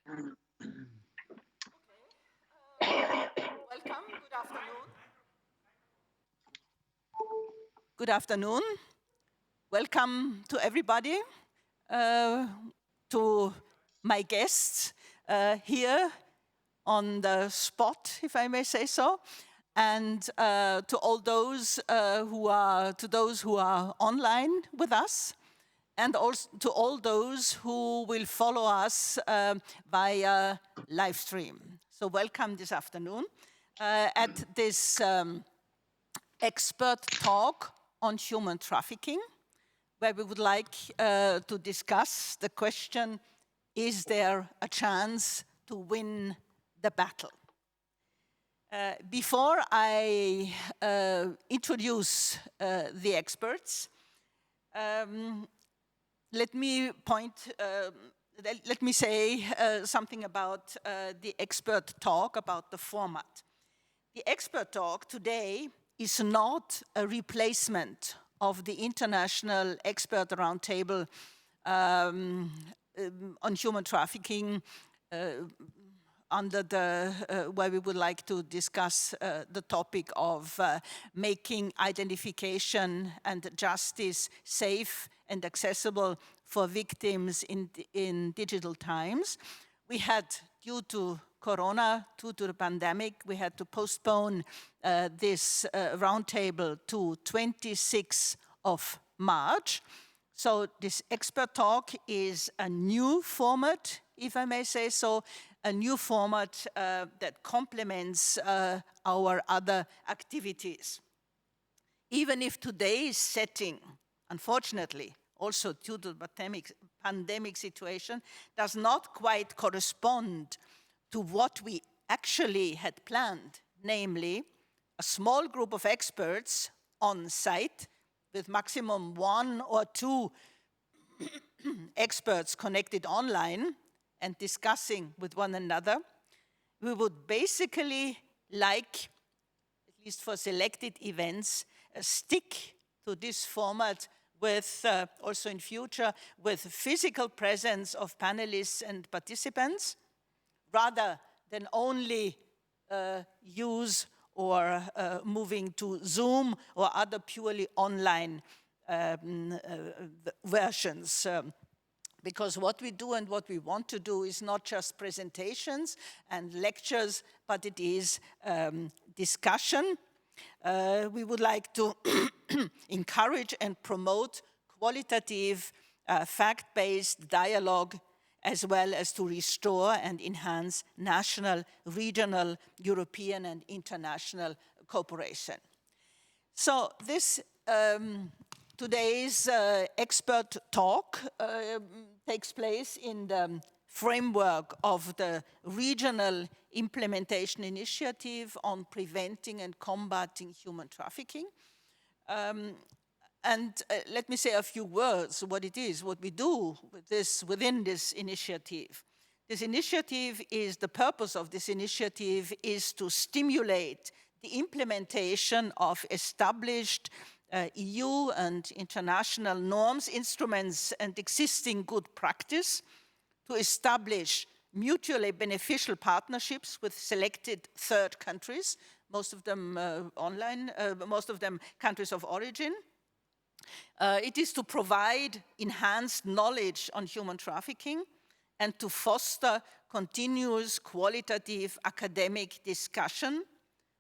Welcome, good afternoon. Good afternoon. Welcome to everybody, to my guests here on the spot, if I may say so, and to all those who are online with us, and also to all those who will follow us via live stream. So welcome this afternoon at this expert talk on human trafficking, where we would like to discuss the question, is there a chance to win the battle? Before I introduce the experts, let me say something about the expert talk, about the format. The expert talk today is not a replacement of the International Expert Roundtable on human trafficking under the, where we would like to discuss the topic of making identification and justice safe and accessible for victims in digital times. We had, due to Corona, due to the pandemic, we had to postpone this roundtable to 26th of March. So this expert talk is a new format, if I may say so, a new format that complements our other activities. Even if today's setting, unfortunately, also due to the pandemic situation, does not quite correspond to what we actually had planned, namely a small group of experts on site with maximum 1 or 2 experts connected online and discussing with one another. We would basically like, at least for selected events, stick to this format with, also in future, with physical presence of panelists and participants, rather than only use or moving to Zoom or other purely online versions. Because what we do and what we want to do is not just presentations and lectures, but it is discussion. We would like to encourage and promote qualitative, fact-based dialogue, as well as to restore and enhance national, regional, European, and international cooperation. So this today's expert talk takes place in the framework of the Regional Implementation Initiative on Preventing and Combating Human Trafficking. Let me say a few words what it is, what we do with this, within this initiative. This initiative is, the purpose of this initiative is to stimulate the implementation of established EU and international norms, instruments, and existing good practice to establish mutually beneficial partnerships with selected third countries, most of them online, most of them countries of origin. It is to provide enhanced knowledge on human trafficking and to foster continuous qualitative academic discussion,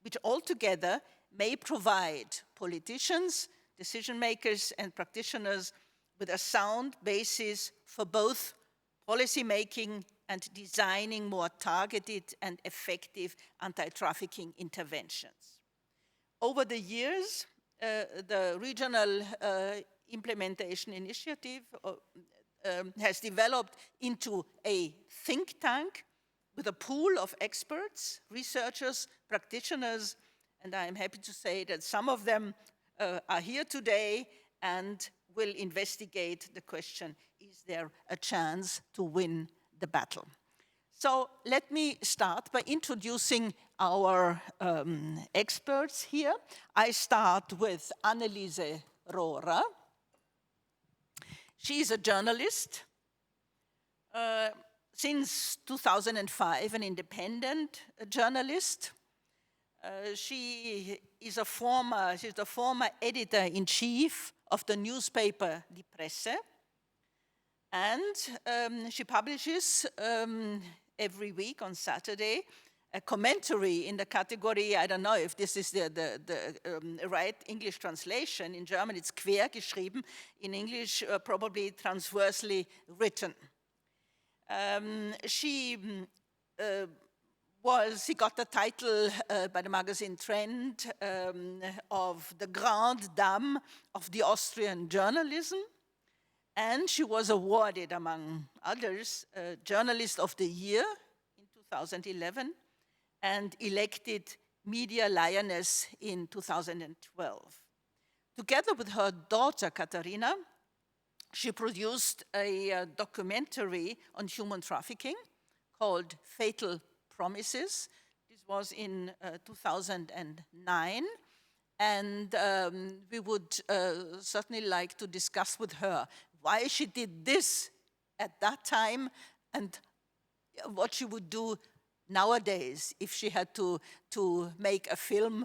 which altogether may provide politicians, decision makers, and practitioners with a sound basis for both policy making and designing more targeted and effective anti-trafficking interventions. Over the years, the Regional Implementation Initiative has developed into a think tank with a pool of experts, researchers, practitioners, and I am happy to say that some of them are here today and will investigate the question, is there a chance to win the battle? So let me start by introducing our experts here. I start with Aneliese Rohrer. She is a journalist, since 2005 an independent journalist. She's the former editor-in-chief of the newspaper Die Presse, and she publishes every week on Saturday a commentary in the category, I don't know if this is the right English translation. In German it's quer geschrieben, in English probably transversely written. She got the title by the magazine Trend of the Grande Dame of the Austrian journalism, and she was awarded, among others, Journalist of the Year in 2011 and elected Media Lioness in 2012. Together with her daughter, Katharina, she produced a documentary on human trafficking called Fatal Promises. This was in 2009, and we would certainly like to discuss with her why she did this at that time and what she would do nowadays if she had to make a film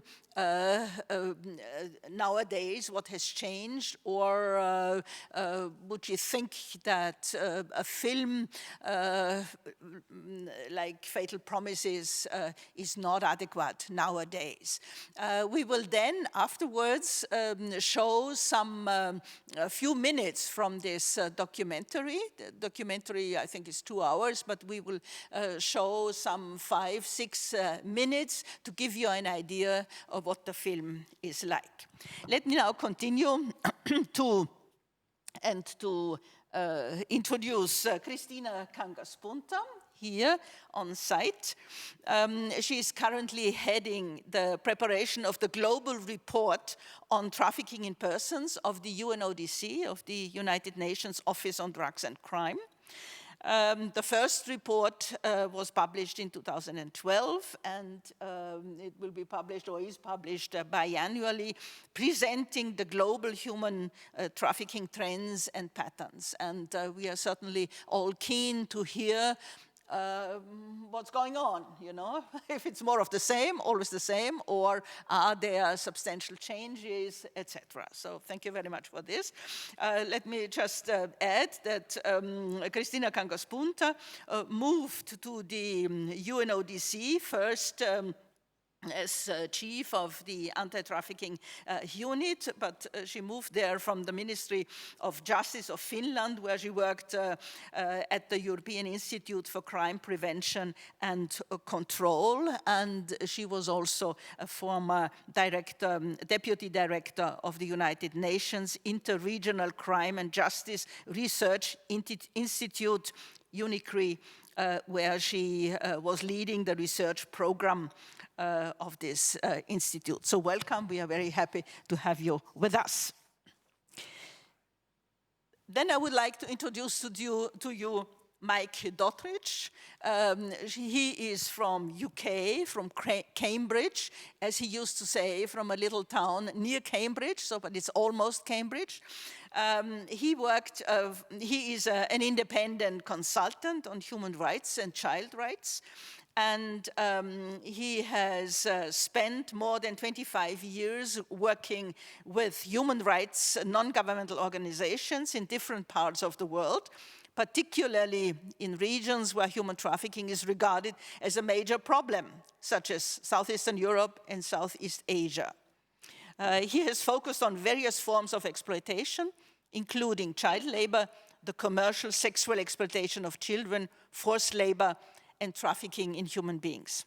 nowadays, what has changed, or would you think that a film like Fatal Promises is not adequate nowadays? We will then afterwards show a few minutes from this documentary. The documentary, I think, is 2 hours, but we will show some 5-6 minutes to give you an idea of what the film is like. Let me now continue to introduce Kristiina Kangaspunta here on site. She is currently heading the preparation of the global report on trafficking in persons of the UNODC, of the United Nations Office on Drugs and Crime. The first report was published in 2012, and it will be published, or is published biannually, presenting the global human trafficking trends and patterns. And we are certainly all keen to hear what's going on, you know, if it's more of the same, always the same, or are there substantial changes, etc. So thank you very much for this. Let me just add that Kristiina Kangaspunta moved to the UNODC first as chief of the anti-trafficking unit, but she moved there from the Ministry of Justice of Finland, where she worked at the European Institute for Crime Prevention and Control, and she was also a former deputy director of the United Nations Interregional Crime and Justice Research Institute, UNICRI, where she was leading the research program of this institute. So welcome, we are very happy to have you with us. Then I would like to introduce to you Mike Dottridge. He is from UK, from Cambridge, as he used to say, from a little town near Cambridge, so, but it's almost Cambridge. He is an independent consultant on human rights and child rights. And he has spent more than 25 years working with human rights non-governmental organizations in different parts of the world, particularly in regions where human trafficking is regarded as a major problem, such as Southeastern Europe and Southeast Asia. He has focused on various forms of exploitation, including child labor, the commercial sexual exploitation of children, forced labor, and trafficking in human beings.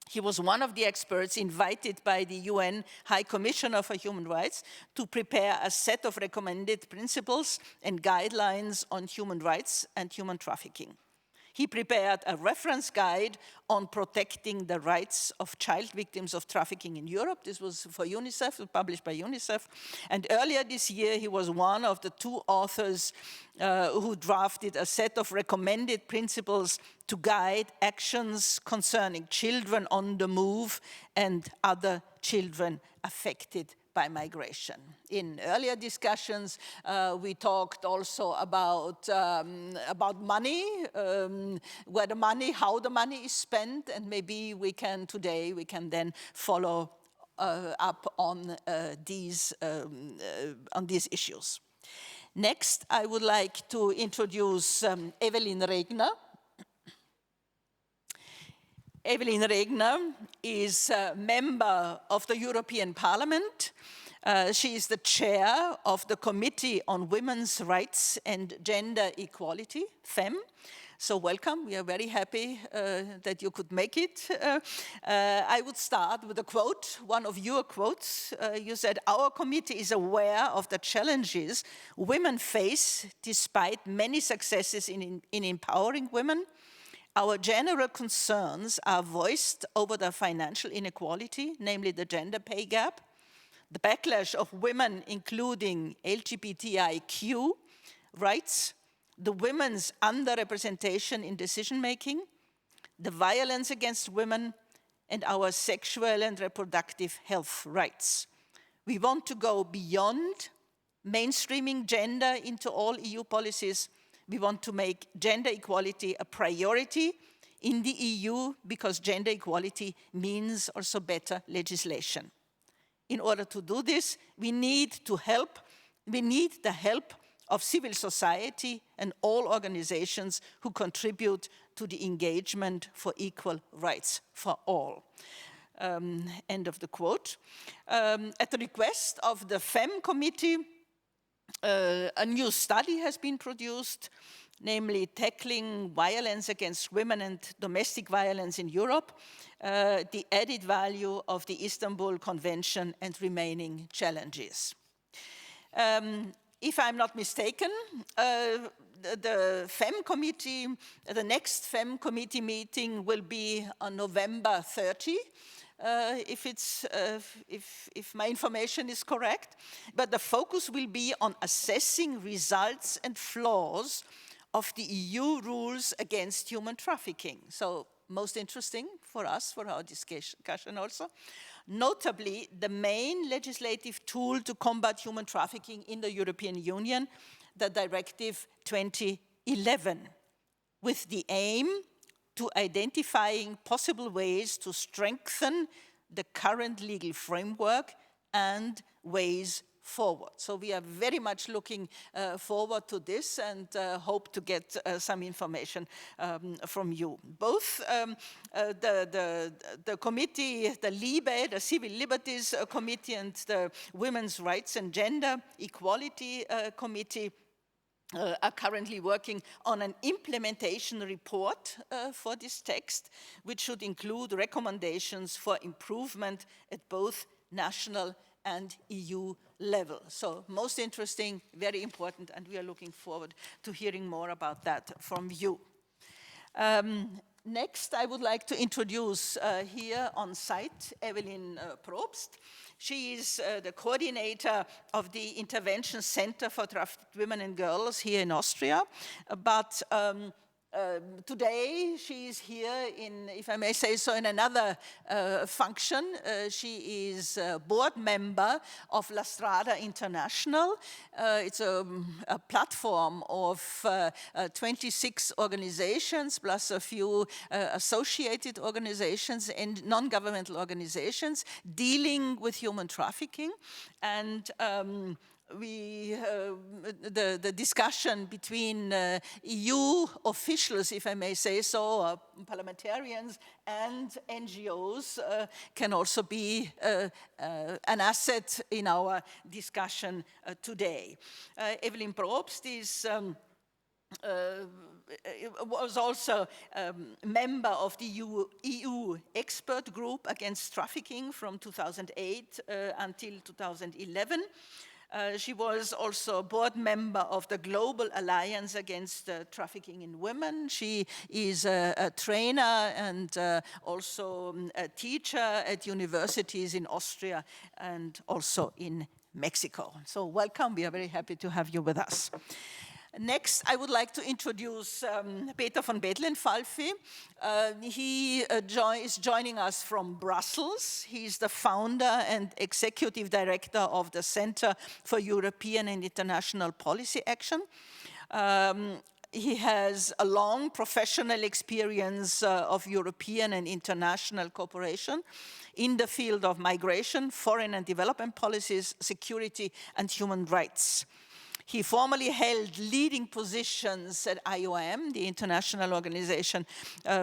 He was one of the experts invited by the UN High Commissioner for Human Rights to prepare a set of recommended principles and guidelines on human rights and human trafficking. He prepared a reference guide on protecting the rights of child victims of trafficking in Europe. This was for UNICEF, published by UNICEF. And earlier this year, he was one of the 2 authors who drafted a set of recommended principles to guide actions concerning children on the move and other children affected by migration. In earlier discussions, we talked also about money, where the money, how the money is spent, and maybe today we can then follow up on these issues. Next, I would like to introduce Evelyn Regner. Evelyn Regner is a member of the European Parliament. She is the chair of the Committee on Women's Rights and Gender Equality, FEM. So welcome, we are very happy that you could make it. I would start with a quote, one of your quotes. You said, "Our committee is aware of the challenges women face despite many successes in empowering women. Our general concerns are voiced over the financial inequality, namely the gender pay gap, the backlash of women, including LGBTIQ rights, the women's underrepresentation in decision-making, the violence against women, and our sexual and reproductive health rights. We want to go beyond mainstreaming gender into all EU policies. We want to make gender equality a priority in the EU because gender equality means also better legislation. In order to do this, we need the help of civil society and all organizations who contribute to the engagement for equal rights for all." End of the quote. At the request of the FEM committee, a new study has been produced, namely Tackling Violence Against Women and Domestic Violence in Europe, the added value of the Istanbul Convention and remaining challenges. If I'm not mistaken, the FEM committee, the next FEM committee meeting will be on November 30, if my information is correct. But the focus will be on assessing results and flaws of the EU rules against human trafficking. So most interesting for us, for our discussion also. Notably, the main legislative tool to combat human trafficking in the European Union, the Directive 2011, with the aim to identifying possible ways to strengthen the current legal framework and ways forward. So we are very much looking forward to this and hope to get some information from you. Both the committee, the LIBE, the Civil Liberties Committee, and the Women's Rights and Gender Equality Committee are currently working on an implementation report for this text, which should include recommendations for improvement at both national and EU level. So most interesting, very important, and we are looking forward to hearing more about that from you. Next, I would like to introduce here on site Evelyn Probst. She is the coordinator of the Intervention Center for Trafficked Women and Girls here in Austria. But today she is here in, if I may say so, in another function. She is a board member of La Strada International. It's a platform of 26 organizations plus a few associated organizations and non-governmental organizations dealing with human trafficking. And the discussion between EU officials, if I may say so, parliamentarians and NGOs can also be an asset in our discussion today. Evelyn Probst is was also a member of the EU expert group against trafficking from 2008 until 2011. She was also a board member of the Global Alliance Against Trafficking in Women. She is a trainer and also a teacher at universities in Austria and also in Mexico. So welcome, we are very happy to have you with us. Next, I would like to introduce Peter von Bethlenfalvy. He is joining us from Brussels. He's the founder and executive director of the Center for European and International Policy Action. He has a long professional experience of European and international cooperation in the field of migration, foreign and development policies, security, and human rights. He formerly held leading positions at IOM, the International Organization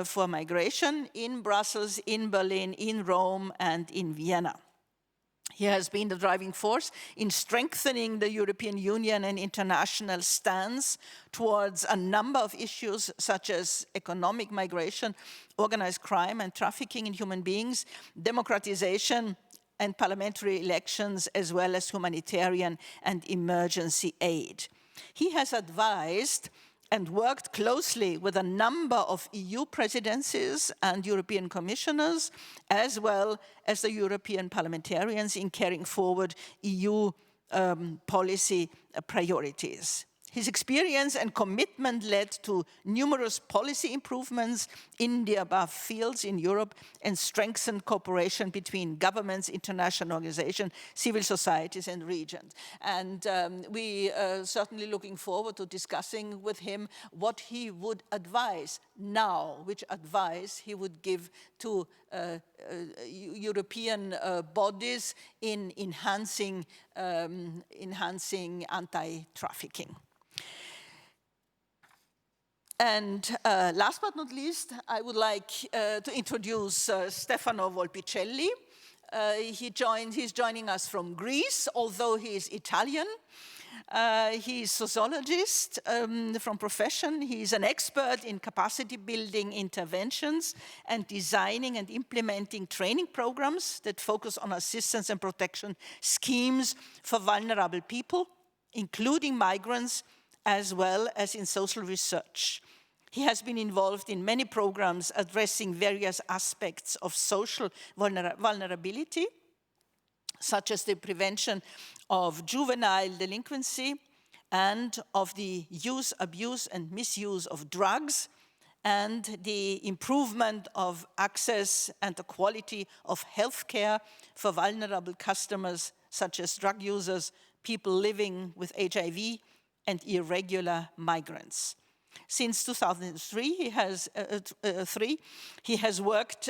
for Migration, in Brussels, in Berlin, in Rome, and in Vienna. He has been the driving force in strengthening the European Union and international stance towards a number of issues such as economic migration, organized crime and trafficking in human beings, democratization, and parliamentary elections, as well as humanitarian and emergency aid. He has advised and worked closely with a number of EU presidencies and European commissioners, as well as the European parliamentarians in carrying forward EU policy priorities. His experience and commitment led to numerous policy improvements in the above fields in Europe and strengthened cooperation between governments, international organizations, civil societies, and regions. And we are certainly looking forward to discussing with him what he would advise now, which advice he would give to European bodies in enhancing anti-trafficking. And last but not least, I would like to introduce Stefano Volpicelli. He's joining us from Greece, although he is Italian. He's sociologist from profession. He's an expert in capacity building interventions and designing and implementing training programs that focus on assistance and protection schemes for vulnerable people, including migrants, as well as in social research. He has been involved in many programs addressing various aspects of social vulnerability, such as the prevention of juvenile delinquency and of the use, abuse, and misuse of drugs, and the improvement of access and the quality of healthcare for vulnerable customers, such as drug users, people living with HIV, and irregular migrants. Since 2003, he has worked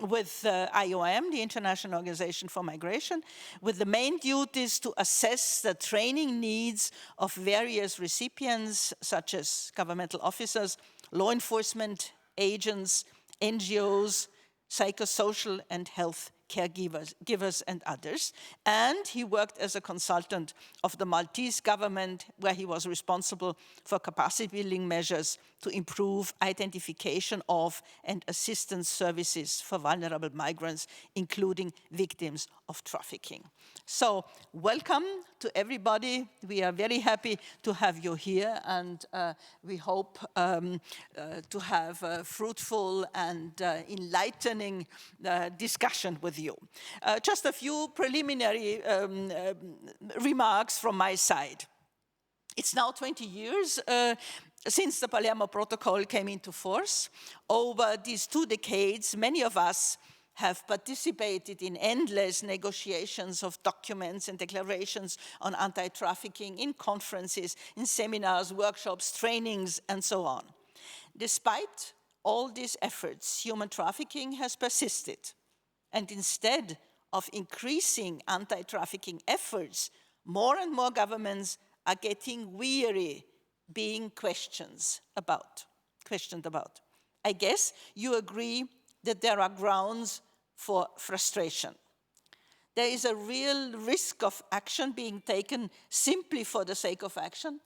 with IOM, the International Organization for Migration, with the main duties to assess the training needs of various recipients, such as governmental officers, law enforcement agents, NGOs, psychosocial and health caregivers and others. And he worked as a consultant of the Maltese government, where he was responsible for capacity building measures to improve identification of and assistance services for vulnerable migrants, including victims of trafficking. So welcome to everybody. We are very happy to have you here, and we hope to have a fruitful and enlightening discussion with you. Just a few preliminary remarks from my side. It's now 20 years since the Palermo Protocol came into force. Over these 2 decades, many of us have participated in endless negotiations of documents and declarations on anti-trafficking, in conferences, in seminars, workshops, trainings, and so on. Despite all these efforts, human trafficking has persisted. And instead of increasing anti-trafficking efforts, more and more governments are getting weary being questioned about. I guess you agree that there are grounds for frustration. There is a real risk of action being taken simply for the sake of action,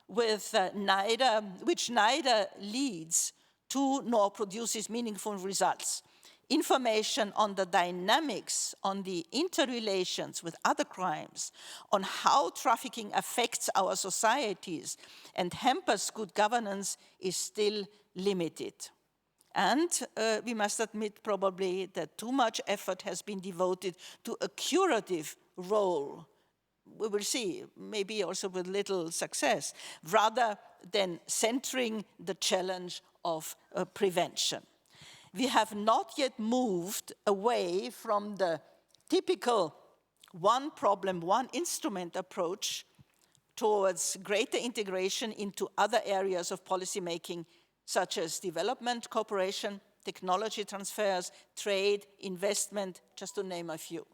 which neither leads to nor produces meaningful results. Information on the dynamics, on the interrelations with other crimes, on how trafficking affects our societies and hampers good governance is still limited. And we must admit probably that too much effort has been devoted to a curative role we will see, maybe also with little success, rather than centering the challenge of prevention. We have not yet moved away from the typical one problem, one instrument approach towards greater integration into other areas of policymaking, such as development, cooperation, technology transfers, trade, investment, just to name a few.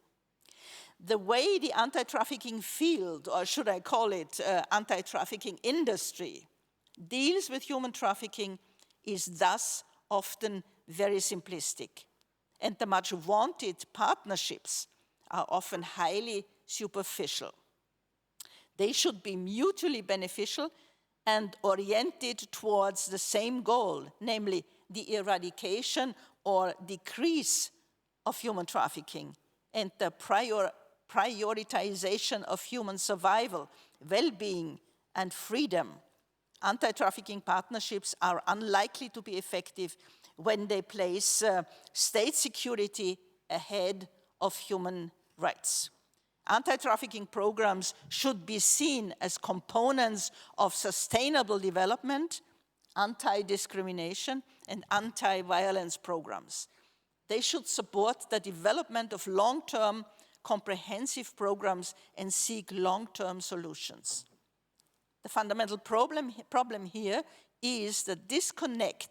The way the anti-trafficking field, or should I call it anti-trafficking industry, deals with human trafficking is thus often very simplistic. And the much wanted partnerships are often highly superficial. They should be mutually beneficial and oriented towards the same goal, namely the eradication or decrease of human trafficking and the prioritization of human survival, well-being, and freedom. Anti-trafficking partnerships are unlikely to be effective when they place state security ahead of human rights. Anti-trafficking programs should be seen as components of sustainable development, anti-discrimination, and anti-violence programs. They should support the development of long-term comprehensive programs and seek long-term solutions. The fundamental problem here is the disconnect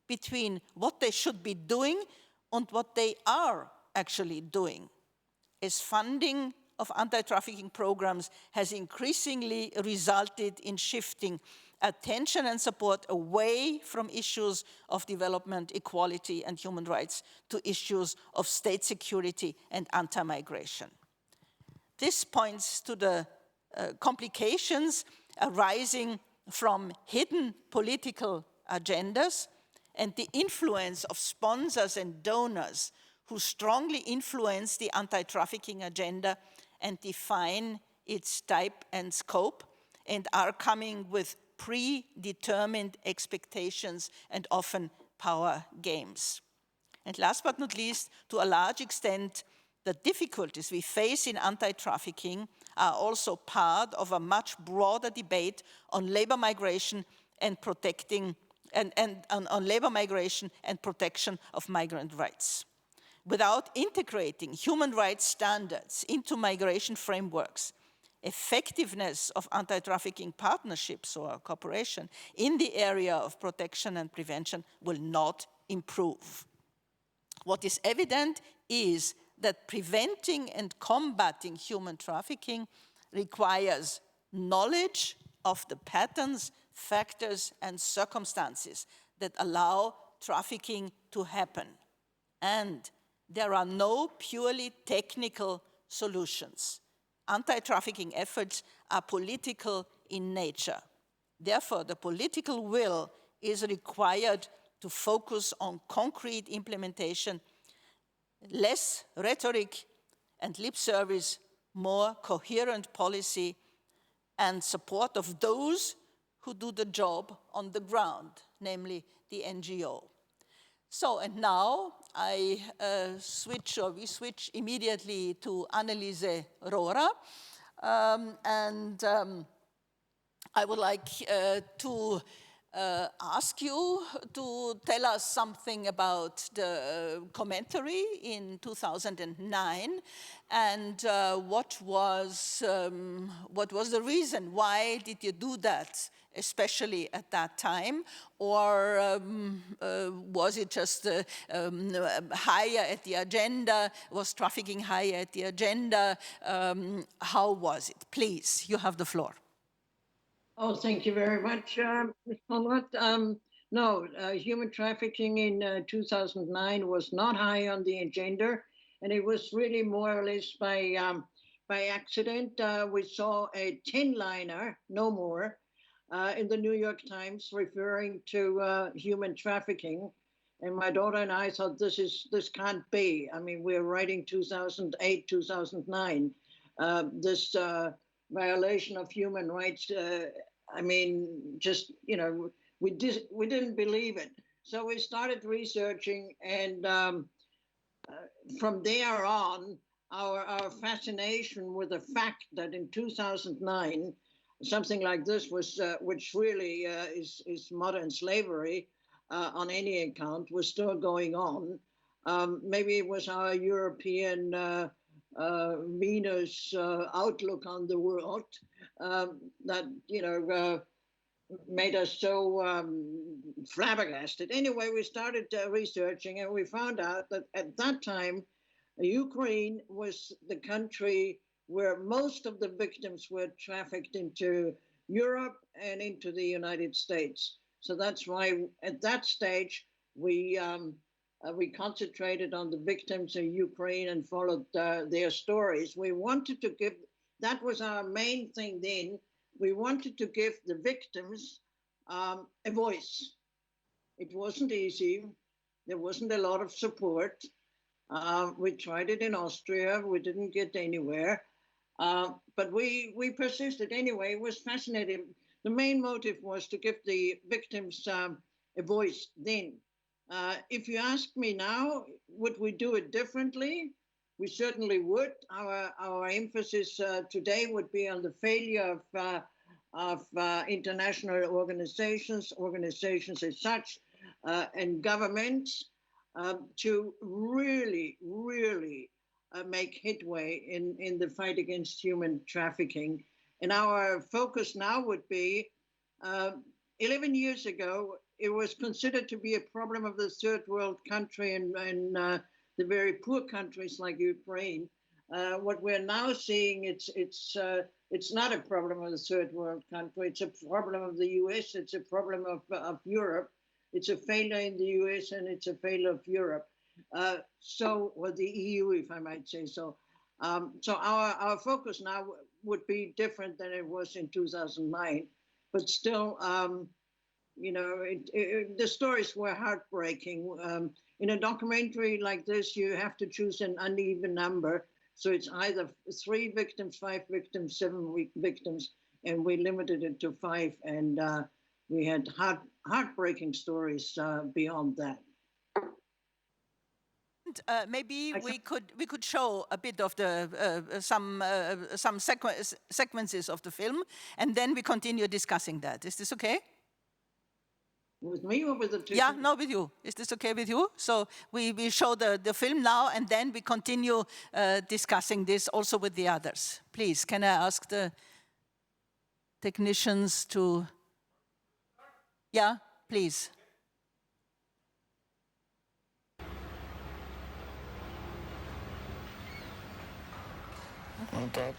between what they should be doing and what they are actually doing. As funding of anti-trafficking programs has increasingly resulted in shifting attention and support away from issues of development, equality, and human rights to issues of state security and anti-migration. This points to the complications arising from hidden political agendas and the influence of sponsors and donors who strongly influence the anti-trafficking agenda and define its type and scope, and are coming with predetermined expectations and often power games. And last but not least, to a large extent, the difficulties we face in anti-trafficking are also part of a much broader debate on labor migration and on labor migration and protection of migrant rights. Without integrating human rights standards into migration frameworks, effectiveness of anti-trafficking partnerships or cooperation in the area of protection and prevention will not improve. What is evident is that preventing and combating human trafficking requires knowledge of the patterns, factors, and circumstances that allow trafficking to happen. And there are no purely technical solutions. Anti-trafficking efforts are political in nature. Therefore, the political will is required to focus on concrete implementation, less rhetoric and lip service, more coherent policy, and support of those who do the job on the ground, namely the NGO. So, and now we switch immediately to Aneliese Rohrer, and I would like to ask you to tell us something about the commentary in 2009 and what was the reason? Why did you do that, especially at that time? Or was it just higher at the agenda? Was trafficking higher at the agenda? How was it? Please, you have the floor. Oh, thank you very much, Ms. Conrad. No, human trafficking in 2009 was not high on the agenda, and it was really more or less by accident. We saw a 10-liner, no more, in the New York Times referring to human trafficking, and my daughter and I thought this can't be. I mean, we're writing 2008, 2009. This violation of human rights. I mean, just, you know, we didn't believe it. So we started researching, and from there on, our fascination with the fact that in 2009, something like this was, which really is modern slavery on any account, was still going on. Maybe it was our European Venus outlook on the world that, you know, made us so flabbergasted. Anyway, we started researching, and we found out that at that time, Ukraine was the country where most of the victims were trafficked into Europe and into the United States. So that's why at that stage we concentrated on the victims in Ukraine and followed their stories. We wanted to give, that was our main thing then, we wanted to give the victims a voice. It wasn't easy. There wasn't a lot of support. We tried it in Austria. We didn't get anywhere. But we persisted anyway. It was fascinating. The main motive was to give the victims a voice then. If you ask me now, would we do it differently? We certainly would. Our emphasis today would be on the failure of international organizations as such, and governments to really make headway in the fight against human trafficking. And our focus now would be, 11 years ago, it was considered to be a problem of the third world country and the very poor countries like Ukraine. What we're now seeing, it's not a problem of the third world country. It's a problem of the US. It's a problem of Europe. It's a failure in the US and it's a failure of Europe. Or the EU, if I might say so. So our focus now would be different than it was in 2009, but still, you know, the stories were heartbreaking. In a documentary like this, you have to choose an uneven number. So it's either 3 victims, 5 victims, 7 victims, and we limited it to 5. And we had heartbreaking stories beyond that. Maybe we could show a bit of the some sequences of the film, and then we continue discussing that. Is this okay? With me or with the two? Yeah, no, with you. Is this okay with you? So we show the film now, and then we continue discussing this also with the others. Please, can I ask the technicians to... Yeah, please.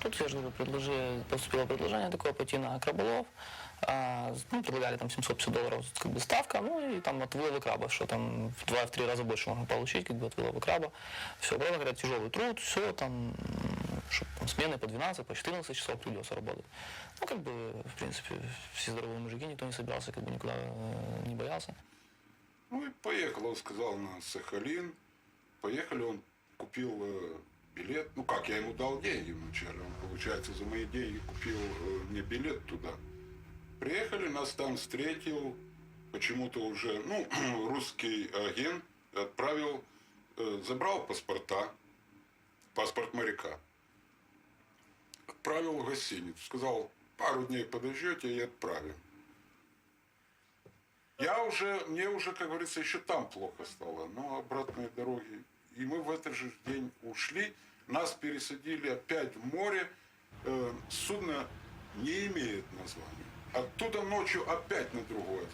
Тут, я же говорю, поступило предложение такое пойти на краболов. Предлагали там $750 как бы ставка, ну и там от вылова краба, что там в 2-3 раза больше можно получить как бы от вылова краба. Все, правда говорят, тяжелый труд, все там, чтобы там смены по 12, по 14 часов придется работать. Ну как бы, в принципе, все здоровые мужики, никто не собирался, как бы никуда не боялся. Ну и поехал, он сказал на Сахалин. Поехали, он купил билет. Ну как, я ему дал деньги вначале. Он, получается, за мои деньги купил мне билет туда. Приехали, нас там встретил почему-то уже, ну, русский агент, отправил, забрал паспорта, паспорт моряка. Отправил в гостиницу, сказал, пару дней подождете и отправим. Мне уже, как говорится, еще там плохо стало, но обратной дороги. И мы в этот же день ушли, нас пересадили опять в море, судно не имеет названия. Оттуда ночью опять на другое.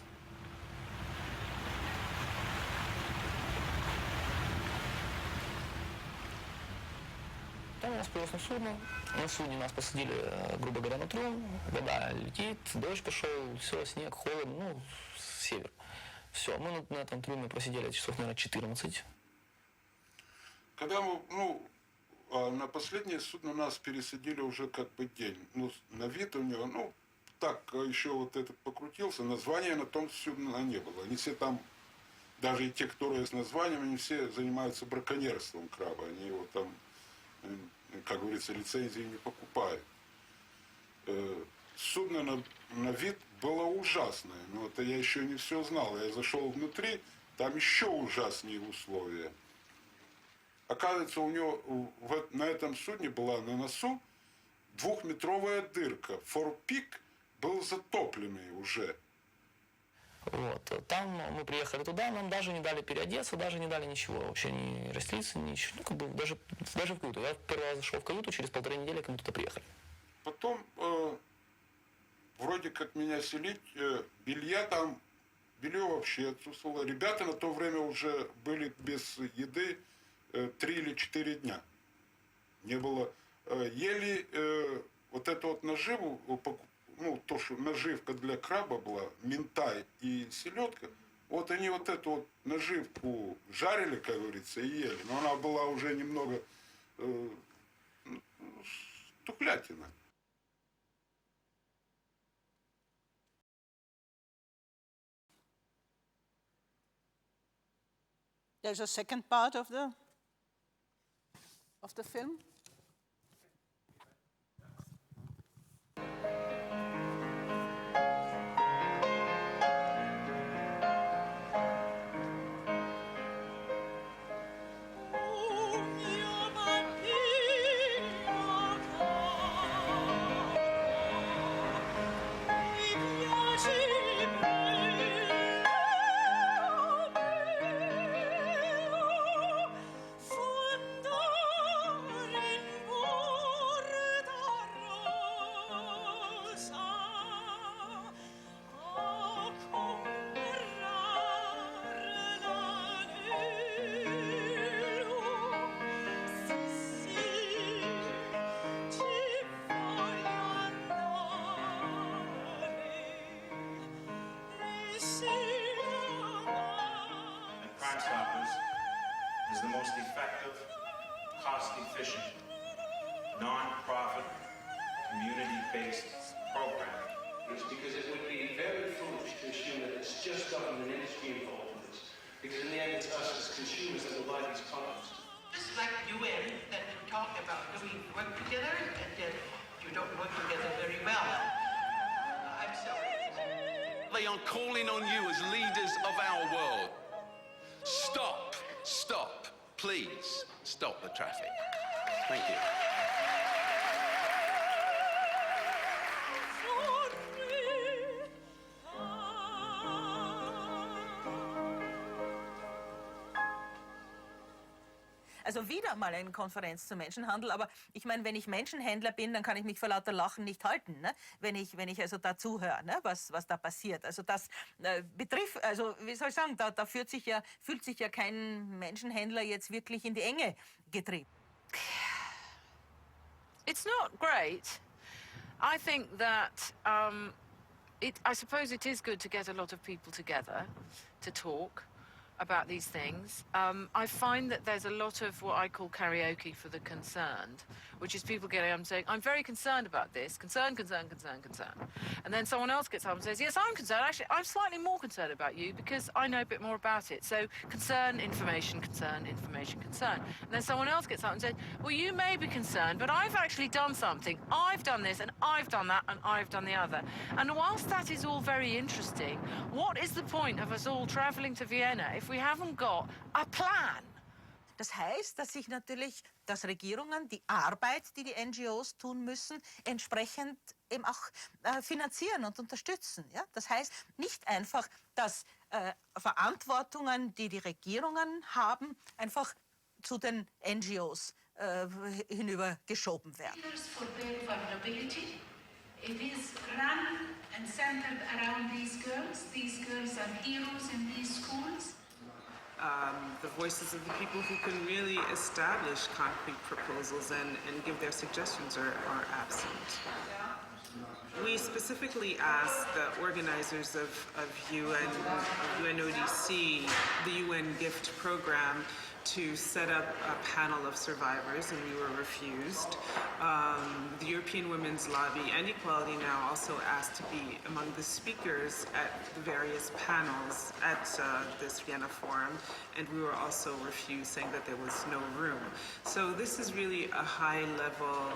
Там у нас появилось судно. На судне нас посадили, грубо говоря, на трюм. Вода летит, дождь пошел, все, снег, холод, ну, север. Все, мы на этом трюме просидели часов, наверное, 14. Когда мы, на последнее судно нас пересадили уже как бы день. Ну, на вид у него, так еще вот этот покрутился, названия на том судне не было. Они все там, даже и те, которые с названием, они все занимаются браконьерством краба. Они его там, как говорится, лицензии не покупают. Судно на вид было ужасное, но это я еще не все знал. Я зашел внутри, там еще ужаснее условия. Оказывается, у него на этом судне была на носу 2-метровая дырка. Форпик был затопленный уже. Вот. Там мы приехали туда, нам даже не дали переодеться, даже не дали ничего, вообще ни расстелиться, ничего. Ну, как бы даже в каюту. Я первый раз зашел в каюту, через 1,5 недели, как мы туда приехали. Потом, вроде как меня селить, белье вообще отсутствовало. Ребята на то время уже были без еды 3 или 4 дня. Не было. Ели вот эту вот наживу, ну, то, что наживка для краба была, минтай и селедка, вот они вот эту вот наживку жарили, как говорится, и ели. Но она была уже немного тухлятина. There's a second part of the film. Cost-efficient, non-profit, community-based program. It's because it would be very foolish to assume that it's just government and industry involved in this. Because in the end, it's us as consumers that will buy these products. Just like UN that you talk about doing work together, and yet you don't work together very well. I'm sorry. They are calling on you as leaders of our world. Stop, stop, please stop the traffic. Thank you. Also wieder mal eine Konferenz zum Menschenhandel, aber ich meine, wenn ich Menschenhändler bin, dann kann ich mich vor lauter Lachen nicht halten, ne? Wenn ich also da zuhöre, ne? was da passiert. Also das betrifft, also wie soll ich sagen, da fühlt sich ja kein Menschenhändler jetzt wirklich in die Enge getrieben. It's not great. I think that I suppose it is good to get a lot of people together to talk about these things. I find that there's a lot of what I call karaoke for the concerned, which is people getting up and saying, I'm very concerned about this, concerned. And then someone else gets up and says, yes, I'm concerned. Actually, I'm slightly more concerned about you because I know a bit more about it. So concern, information, concern. And then someone else gets up and says, well, you may be concerned, but I've actually done something. I've done this and I've done that and I've done the other. And whilst that is all very interesting, what is the point of us all traveling to Vienna if we haven't got a plan? Das heißt, dass Regierungen die Arbeit, die die NGOs tun müssen, entsprechend eben auch finanzieren und unterstützen. Ja? Das heißt nicht einfach, dass Verantwortungen, die die Regierungen haben, einfach zu den NGOs hinübergeschoben werden. For their vulnerability, it is run and centered around these girls. These girls are heroes in these schools. The voices of the people who can really establish concrete proposals and give their suggestions are absent. We specifically asked the organizers of UNODC, the UN gift program, to set up a panel of survivors, and we were refused. The European Women's Lobby and Equality Now also asked to be among the speakers at the various panels at this Vienna forum, and we were also refused, saying that there was no room. So this is really a high-level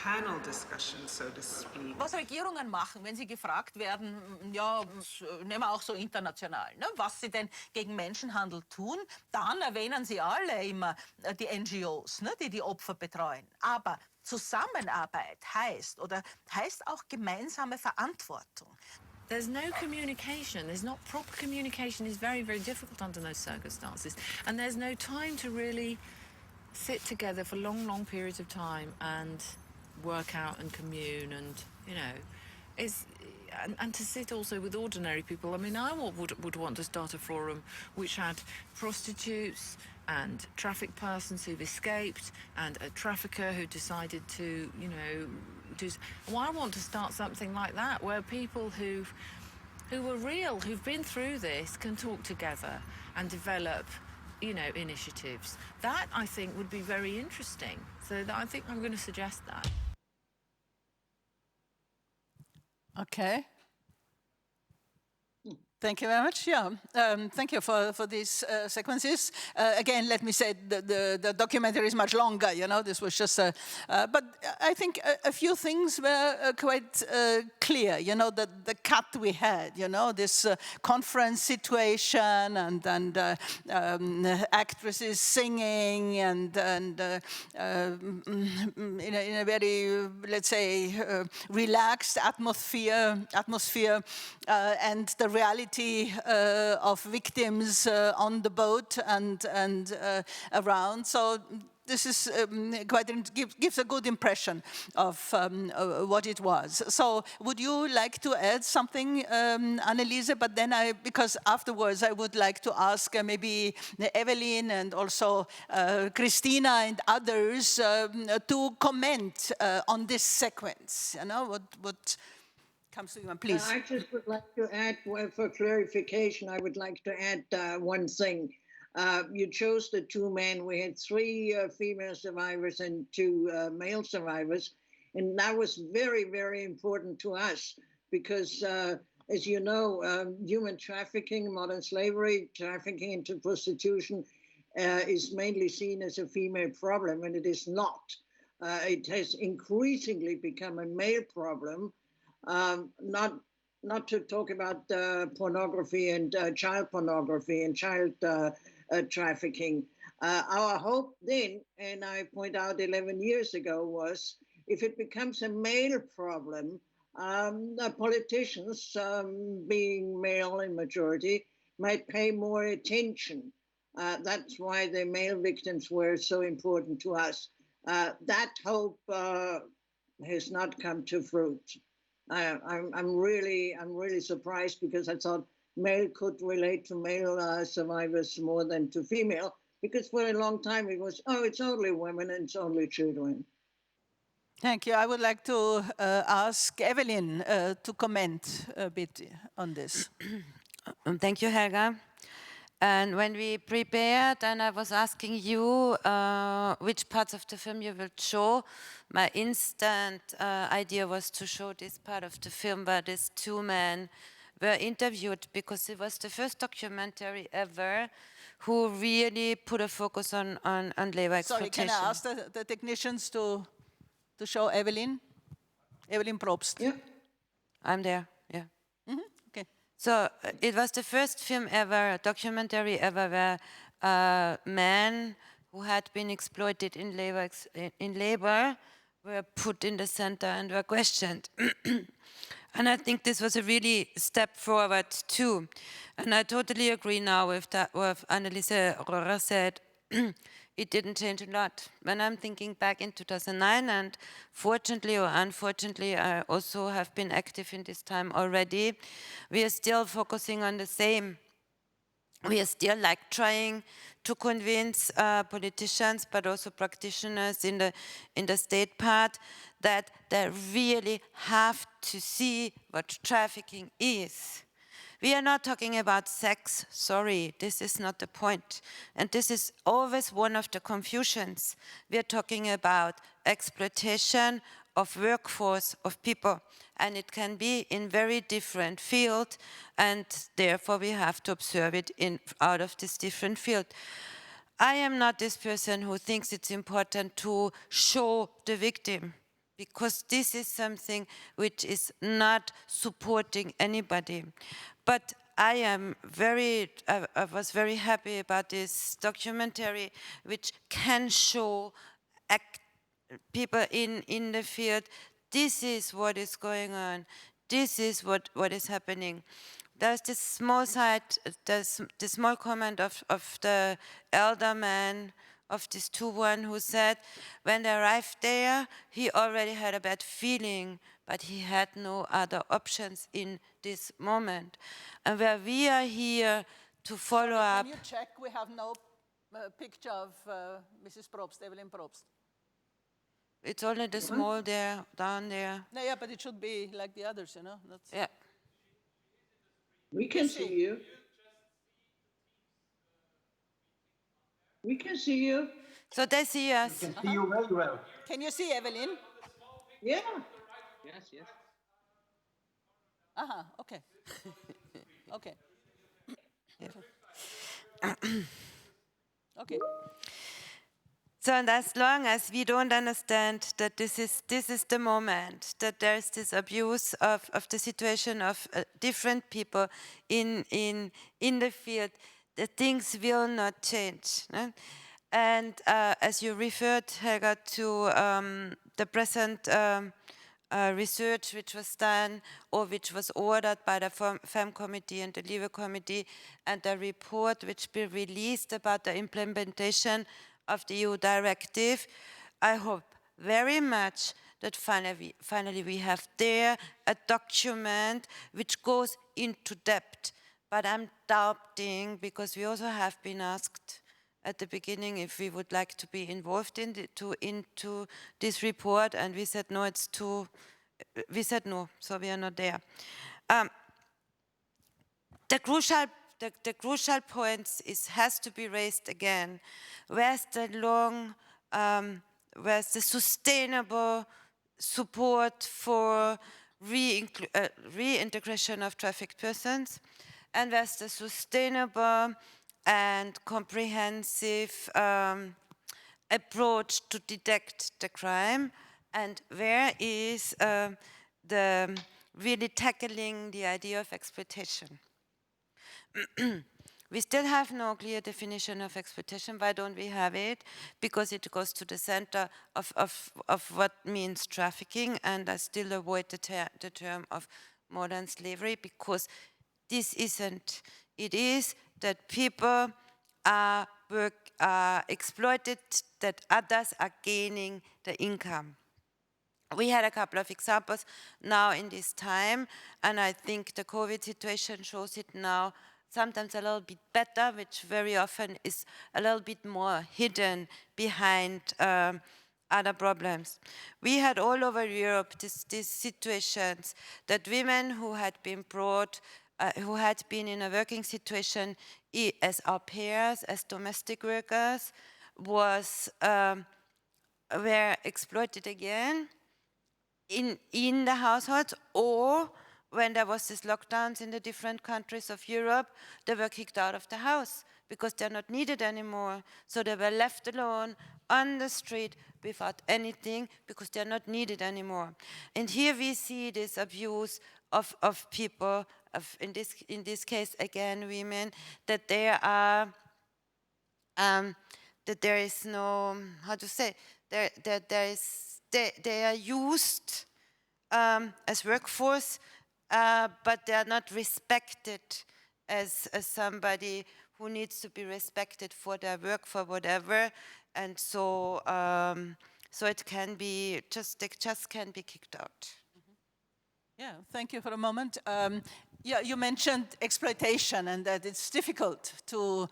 panel discussion, so to speak. Was Regierungen machen, wenn sie gefragt werden, ja, nehmen wir auch so international, ne, was sie denn gegen Menschenhandel tun, dann erwähnen sie alle immer die NGOs, ne, die die Opfer betreuen. Aber Zusammenarbeit heißt auch gemeinsame Verantwortung. There's no communication. There's not proper communication. It's very, very difficult under those circumstances. And there's no time to really sit together for long, long periods of time and work out and commune and, you know, and to sit also with ordinary people. I mean, I would want to start a forum which had prostitutes and trafficked persons who've escaped and a trafficker who decided to, you know, well, I want to start something like that where people who are real, who've been through this, can talk together and develop, you know, initiatives. That, I think, would be very interesting. So I think I'm going to suggest that. Okay. Thank you very much. Yeah, thank you for these sequences. Again, let me say the documentary is much longer. You know, this was just but I think a few things were quite clear. You know, the cut we had. You know, this conference situation and actresses singing and in a very, let's say, relaxed atmosphere, and the reality of victims on the boat and around. So this is gives a good impression of what it was. So would you like to add something, Aneliese? But then because afterwards I would like to ask maybe Evelyn and also Kristiina and others to comment on this sequence. You know, what comes to you, please. I just would like to add, for clarification, I would like to add one thing. You chose the two men. We had 3 female survivors and 2 male survivors. And that was very, very important to us because, as you know, human trafficking, modern slavery, trafficking into prostitution is mainly seen as a female problem, and it is not. It has increasingly become a male problem. Not to talk about pornography and child pornography and child trafficking. Our hope then, and I point out 11 years ago, was if it becomes a male problem, the politicians, being male in majority, might pay more attention. That's why the male victims were so important to us. That hope has not come to fruit. I'm really surprised because I thought male could relate to male survivors more than to female, because for a long time it was, oh, it's only women and it's only children. Thank you. I would like to ask Evelyn to comment a bit on this. Thank you, Helga. And when we prepared and I was asking you which parts of the film you will show, my instant idea was to show this part of the film where these 2 men were interviewed, because it was the first documentary ever who really put a focus on labor exploitation. Sorry, can I ask the technicians to show Evelyn? Evelyn Probst. Yeah. I'm there, yeah. Mm-hmm. Okay. So it was the first film ever, a documentary ever, where men who had been exploited in labor were put in the center and were questioned. And I think this was a really step forward too. And I totally agree now with what Aneliese Rohrer said. It didn't change a lot. When I'm thinking back in 2009, and fortunately or unfortunately, I also have been active in this time already, we are still focusing on the same. We are still like trying to convince politicians, but also practitioners in the state part, that they really have to see what trafficking is. We are not talking about sex, sorry, this is not the point. And this is always one of the confusions. We are talking about exploitation of workforce, of people, and it can be in very different fields, and therefore we have to observe it out of this different field. I am not this person who thinks it's important to show the victim. because this is something which is not supporting anybody. But I was very happy about this documentary, which can show people in the field, this is what is going on, this is what is happening. There's this small side, there's the small comment of the elder man, of this 2-1, who said when they arrived there, he already had a bad feeling, but he had no other options in this moment. And where we are here to follow up. Can you check? We have no picture of Mrs. Probst, Evelyn Probst. It's only the small there, down there. No, yeah, but it should be like the others, you know? That's yeah. We can see you. We can see you. So they see us. We can see you very well. Can you see Evelyn? Yeah. Yes, yes. Okay. Okay. Okay. So, and as long as we don't understand that this is the moment, that there's this abuse of the situation of different people in the field, the things will not change. No? And as you referred, Helga, to the present research which was done or which was ordered by the FEM committee and the LEFÖ committee, and the report which will be released about the implementation of the EU directive, I hope very much that finally we have there a document which goes into depth. But I'm doubting, because we also have been asked at the beginning if we would like to be involved into this report, and we said no, we said no, so we are not there. The crucial points has to be raised again. Where's the sustainable support for reintegration of trafficked persons? And where's the sustainable and comprehensive approach to detect the crime? And where is the really tackling the idea of exploitation? We still have no clear definition of exploitation. Why don't we have it? Because it goes to the center of what means trafficking, and I still avoid the term of modern slavery, because this isn't. It is that people are exploited, that others are gaining the income. We had a couple of examples now in this time, and I think the COVID situation shows it now sometimes a little bit better, which very often is a little bit more hidden behind other problems. We had all over Europe these situations that women who had been brought, who had been in a working situation as au pairs, as domestic workers, were exploited again in the households, or when there was this lockdowns in the different countries of Europe, they were kicked out of the house because they're not needed anymore. So they were left alone on the street without anything because they're not needed anymore. And here we see this abuse of people, in this case again women, that there are that there is no, how to say, they are used as workforce, but they are not respected as somebody who needs to be respected for their work, for whatever, and so so it can be they just can be kicked out. Yeah, thank you for a moment. Yeah, you mentioned exploitation and that it's difficult to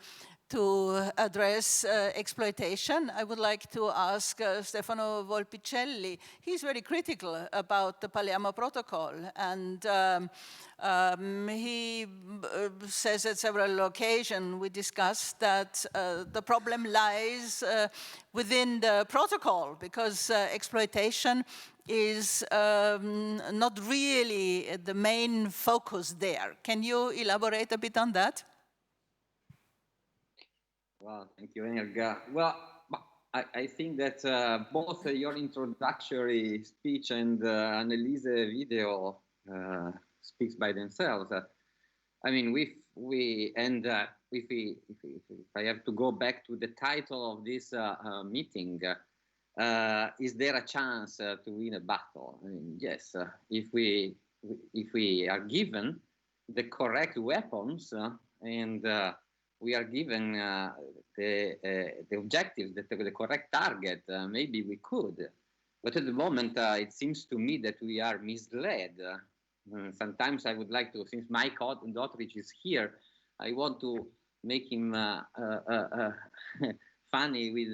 address exploitation. I would like to ask Stefano Volpicelli. He's very critical about the Palermo Protocol, and he says at several occasions we discussed that the problem lies within the protocol, because exploitation is not really the main focus there. Can you elaborate a bit on that? Well, thank you, Helga. Well, I think that both your introductory speech and Aneliese video speaks by themselves. I mean, if I have to go back to the title of this meeting, is there a chance to win a battle? I mean, yes. If we are given the correct weapons and we are given the objectives, the correct target, maybe we could. But at the moment, it seems to me that we are misled. Sometimes I would like to, since my daughter is here, I want to make him funny with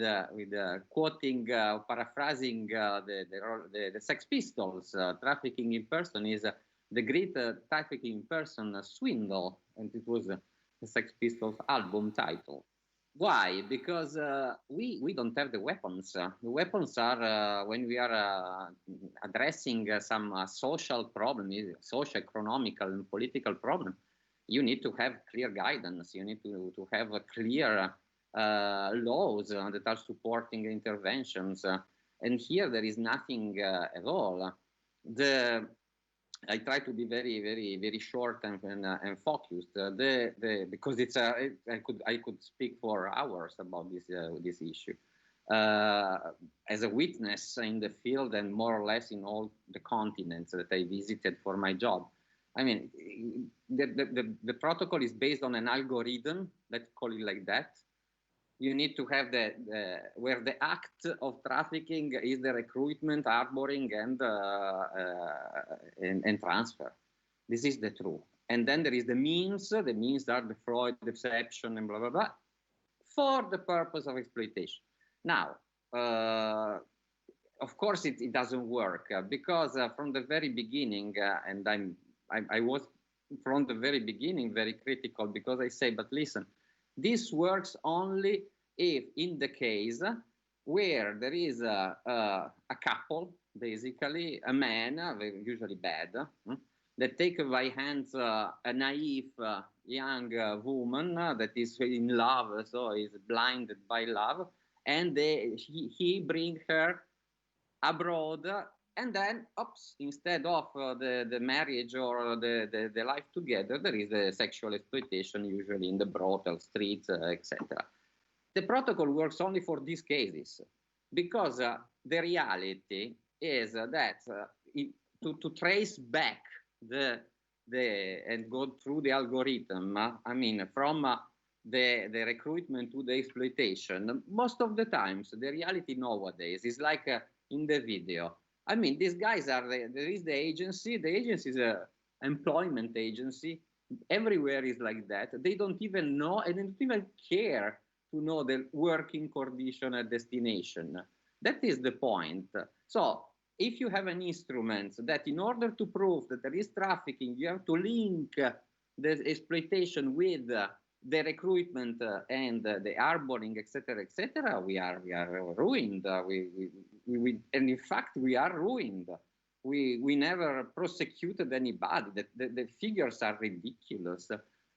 quoting, paraphrasing the Sex Pistols. Trafficking in person is the great trafficking in person swindle, and it was the Sex Pistols album title. Why? Because we don't have the weapons. The weapons are when we are addressing some social problem, social, economical, and political problem. You need to have clear guidance. You need to have a clear laws that are supporting interventions. And here there is nothing at all. I try to be very, very, very short and focused. Because it's I could speak for hours about this issue. As a witness in the field and more or less in all the continents that I visited for my job. I mean, the protocol is based on an algorithm, let's call it like that. You need to have where the act of trafficking is the recruitment, harboring, and transfer. This is the truth. And then there is the means. The means are the fraud, deception, and blah, blah, blah, for the purpose of exploitation. Now, of course, it doesn't work because from the very beginning, and I was from the very beginning very critical because I say, but listen, this works only if in the case where there is a couple, basically, a man, usually bad, that take by hands a naive young woman that is in love, so is blinded by love, and he bring her abroad, and then, oops, instead of the marriage or the life together, there is the sexual exploitation, usually in the brothel streets, etc. The protocol works only for these cases, because the reality is that to trace back and go through the algorithm, I mean, from the recruitment to the exploitation, most of the times, the reality nowadays is like in the video. I mean, these guys there is the agency is an employment agency. Everywhere is like that. They don't even know, and they don't even care to know the working condition at destination. That is the point. So if you have an instrument that in order to prove that there is trafficking, you have to link the exploitation with the recruitment and the harboring, etc., etc., we are ruined. And in fact, we are ruined. We never prosecuted anybody. The figures are ridiculous.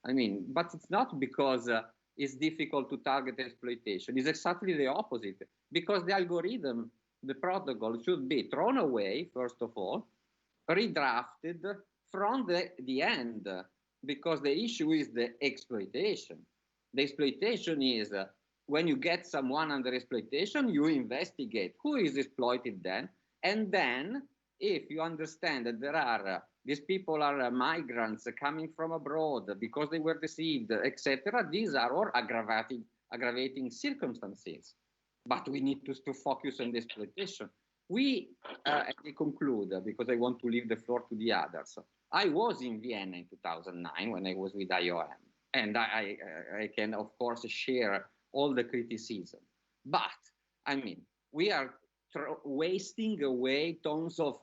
I mean, but it's not because it's difficult to target exploitation. It's exactly the opposite. Because the algorithm, the protocol should be thrown away, first of all, redrafted from the end. Because the issue is the exploitation. The exploitation is when you get someone under exploitation, you investigate who is exploited then. And then, if you understand that there are, these people are migrants coming from abroad because they were deceived, etc., these are all aggravating circumstances. But we need to focus on the exploitation. I conclude, because I want to leave the floor to the others. I was in Vienna in 2009 when I was with IOM, and I can, of course, share all the criticism. But, I mean, we are wasting away tons of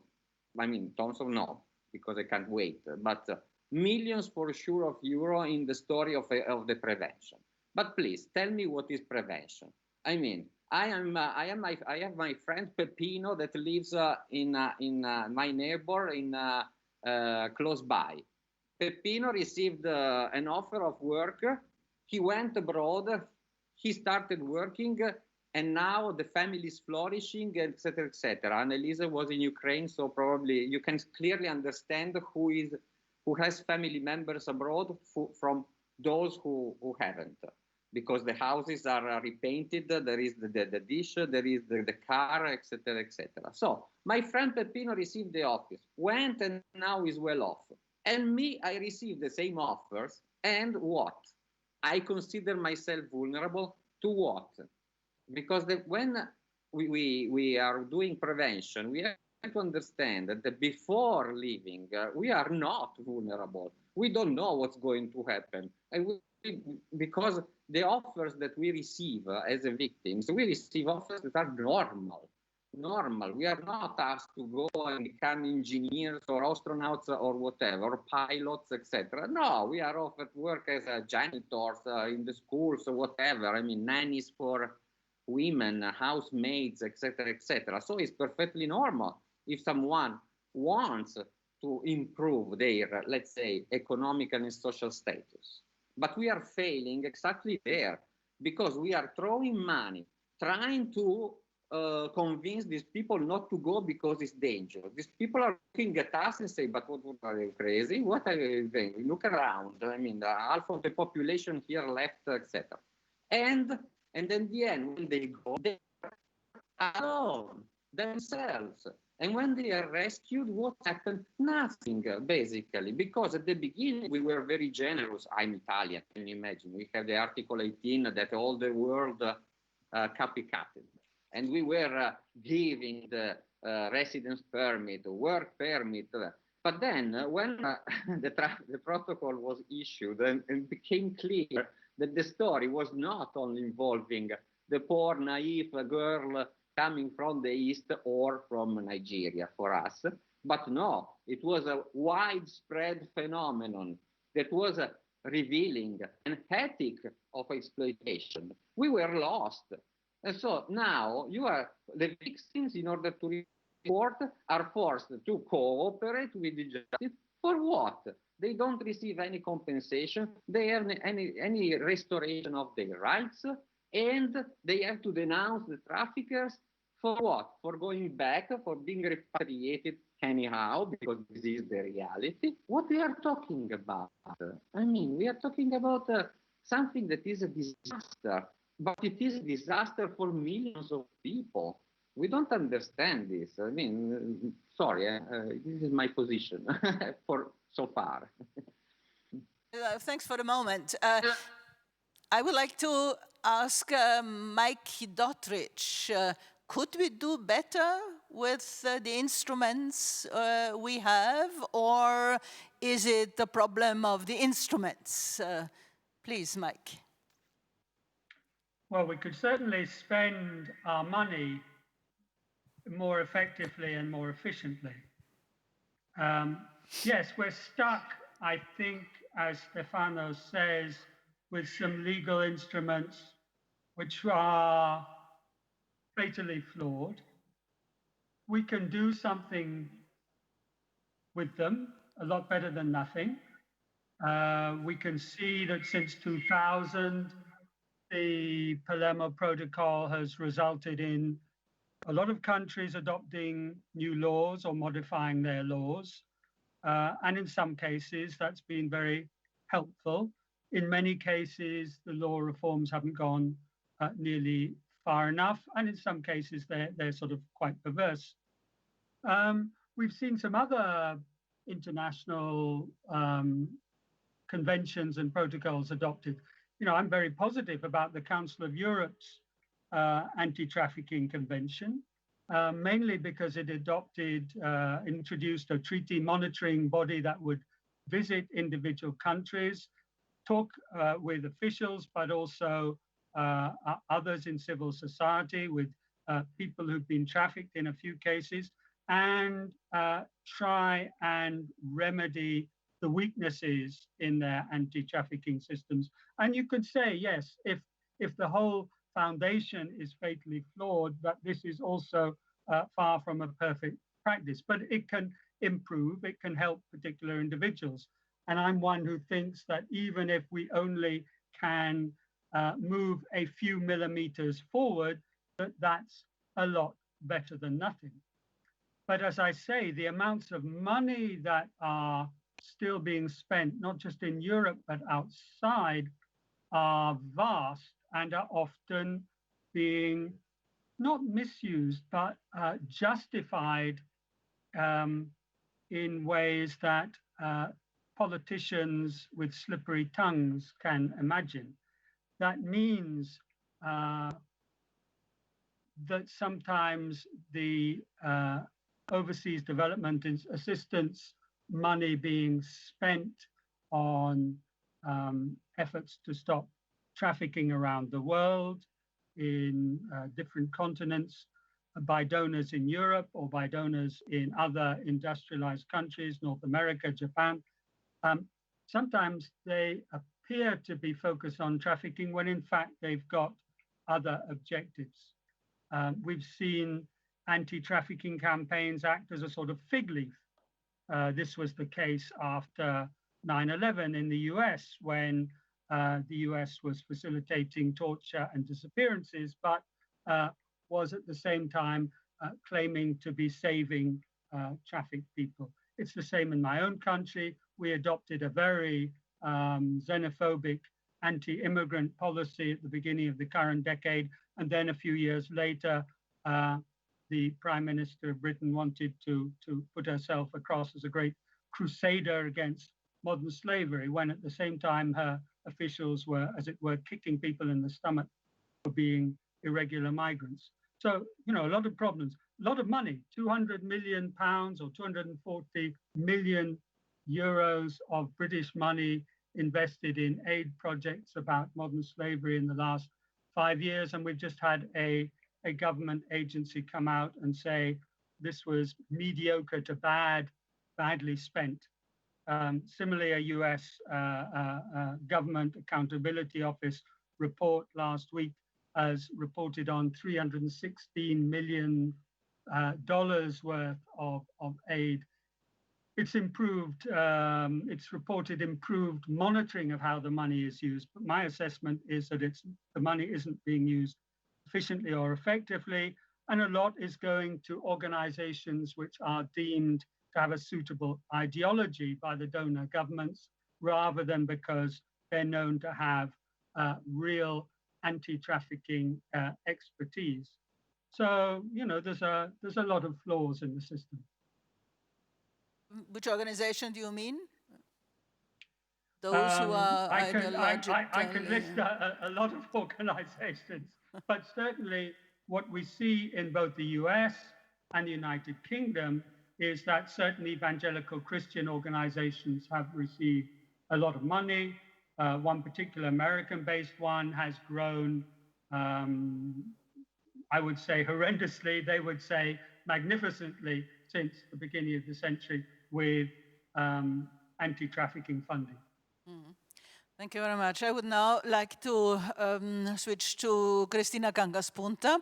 no, because I can't wait, but millions for sure of euro in the story of the prevention. But please, tell me what is prevention. I mean, I have my friend Peppino that lives in my neighbor close by. Peppino received an offer of work. He went abroad. He started working. and now the family is flourishing, etc., etc. Aneliese was in Ukraine, so probably you can clearly understand who has family members abroad from those who haven't, because the houses are repainted, there is the dish, there is the car, etc., etc. So my friend Peppino received the office, went, and now is well off. And me, I received the same offers, and what? I consider myself vulnerable to what? Because when we are doing prevention, we have to understand that before leaving, we are not vulnerable. We don't know what's going to happen. And because the offers that we receive as victims, we receive offers that are normal. We are not asked to go and become engineers or astronauts or whatever, or pilots, etc. No, we are offered work as janitors in the schools or whatever. I mean, nannies for women, housemaids, etc., etc. So it's perfectly normal if someone wants to improve their, let's say, economic and social status. But we are failing exactly there because we are throwing money, trying to convince these people not to go because it's dangerous. These people are looking at us and say, but what are you crazy? What are you doing? Look around. I mean, half of the population here left, etc. And in the end, when they go, they are alone themselves. And when they are rescued, what happened? Nothing, basically, because at the beginning we were very generous. I'm Italian, can you imagine? We have the Article 18 that all the world copycatted. And we were giving the residence permit, work permit. But then when the protocol was issued and it became clear that the story was not only involving the poor, naive girl coming from the East or from Nigeria for us, but no, it was a widespread phenomenon that was revealing an ethic of exploitation. We were lost. And so now the victims, in order to report, are forced to cooperate with the justice. For what? They don't receive any compensation, they have any restoration of their rights, and they have to denounce the traffickers for what? For going back, for being repatriated anyhow, because this is the reality. What we are talking about? I mean, we are talking about something that is a disaster. But it is a disaster for millions of people. We don't understand this. I mean, sorry, this is my position for so far. Thanks for the moment. I would like to ask Mike Dottridge, could we do better with the instruments we have, or is it the problem of the instruments? Please, Mike. Well, we could certainly spend our money more effectively and more efficiently. Yes, we're stuck, I think, as Stefano says, with some legal instruments which are fatally flawed. We can do something with them, a lot better than nothing. We can see that since 2000, the Palermo Protocol has resulted in a lot of countries adopting new laws or modifying their laws. And in some cases, that's been very helpful. In many cases, the law reforms haven't gone nearly far enough. And in some cases, they're sort of quite perverse. We've seen some other international conventions and protocols adopted. You know, I'm very positive about the Council of Europe's anti-trafficking convention, mainly because it introduced a treaty monitoring body that would visit individual countries, talk with officials, but also others in civil society, with people who've been trafficked in a few cases, and try and remedy the weaknesses in their anti-trafficking systems. And you could say, yes, if the whole foundation is fatally flawed, that this is also far from a perfect practice, but it can improve, it can help particular individuals. And I'm one who thinks that even if we only can move a few millimeters forward, that that's a lot better than nothing. But as I say, the amounts of money that are still being spent, not just in Europe, but outside, are vast and are often being not misused, but justified in ways that politicians with slippery tongues can imagine. That means that sometimes the overseas development assistance money being spent on efforts to stop trafficking around the world in different continents by donors in Europe or by donors in other industrialized countries, North America, Japan. Sometimes they appear to be focused on trafficking when in fact they've got other objectives. We've seen anti-trafficking campaigns act as a sort of fig leaf. This was the case after 9/11 in the US, when the US was facilitating torture and disappearances, but was at the same time claiming to be saving trafficked people. It's the same in my own country. We adopted a very xenophobic anti-immigrant policy at the beginning of the current decade, and then a few years later, the Prime Minister of Britain wanted to put herself across as a great crusader against modern slavery, when at the same time her officials were, as it were, kicking people in the stomach for being irregular migrants. So, you know, a lot of problems, a lot of money, 200 million pounds or 240 million euros of British money invested in aid projects about modern slavery in the last 5 years. And we've just had a government agency come out and say this was mediocre to badly spent. Similarly, a US government accountability office report last week has reported on $316 million worth of aid. It's improved, it's reported improved monitoring of how the money is used, but my assessment is that the money isn't being used efficiently or effectively, and a lot is going to organizations which are deemed to have a suitable ideology by the donor governments, rather than because they're known to have real anti-trafficking expertise. So, you know, there's a lot of flaws in the system. Which organization do you mean? Those who are I can list a lot of organizations, but certainly what we see in both the US and the United Kingdom is that certain evangelical Christian organizations have received a lot of money. One particular American-based one has grown, I would say horrendously, they would say magnificently, since the beginning of the century with anti-trafficking funding. Mm-hmm. Thank you very much. I would now like to switch to Kristiina Kangaspunta.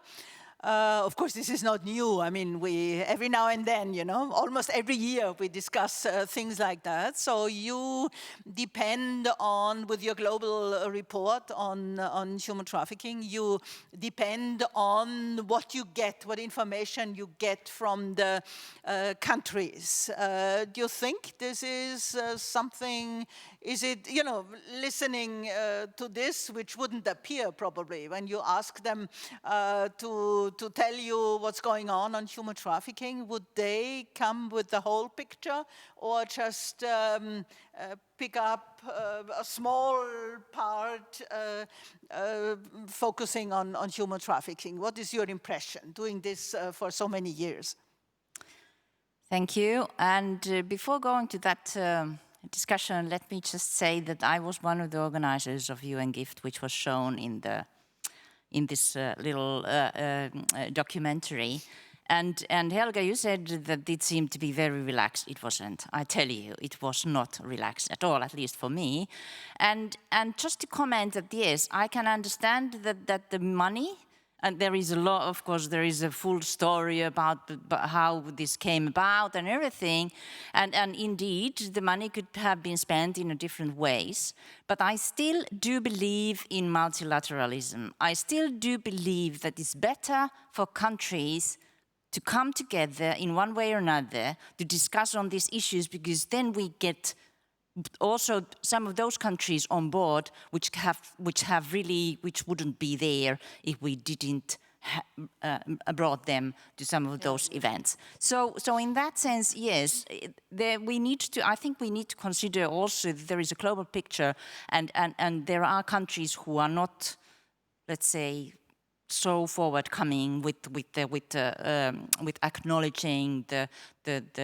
Of course, this is not new. I mean, we every now and then, you know, almost every year we discuss things like that. So you depend on, with your global report on human trafficking, you depend on what you get, what information you get from the countries. Do you think this is something, is it, you know, listening to this, which wouldn't appear probably when you ask them to tell you what's going on human trafficking, would they come with the whole picture or just pick up a small part focusing on human trafficking? What is your impression doing this for so many years? Thank you. And before going to that discussion, let me just say that I was one of the organizers of UN Gift, which was shown in this little documentary. And Helga, you said that it seemed to be very relaxed. It wasn't. I tell you, it was not relaxed at all, at least for me. And just to comment that, yes, I can understand that the money And there is a lot, of course, there is a full story about how this came about and everything. And indeed, the money could have been spent in different ways. But I still do believe in multilateralism. I still do believe that it's better for countries to come together in one way or another to discuss on these issues, because then we get also some of those countries on board which wouldn't be there if we didn't brought them to some of those events. So in that sense, yes, I think we need to consider also that there is a global picture, and there are countries who are not, let's say, so forwardcoming with acknowledging the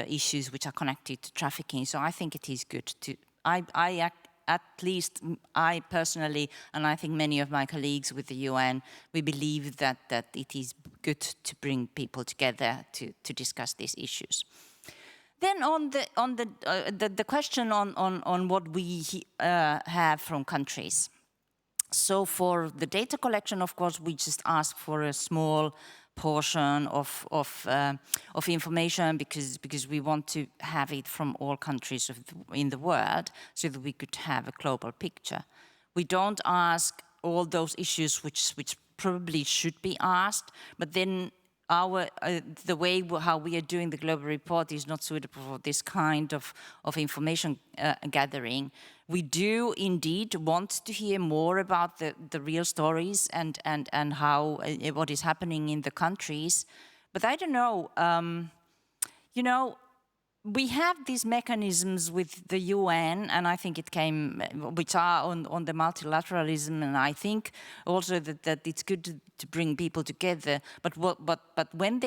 issues which are connected to trafficking. So I think it is good to. At least I personally, and I think many of my colleagues with the UN, we believe that it is good to bring people together to discuss these issues. Then on the question on what we have from countries. So for the data collection, of course, we just ask for a small portion of information because we want to have it from all countries in the world so that we could have a global picture. We don't ask all those issues which probably should be asked, but then the way how we are doing the global report is not suitable for this kind of information gathering. We do indeed want to hear more about the real stories and how what is happening in the countries. But I don't know, we have these mechanisms with the UN, and I think which are on the multilateralism, and I think also that it's good to bring people together. But when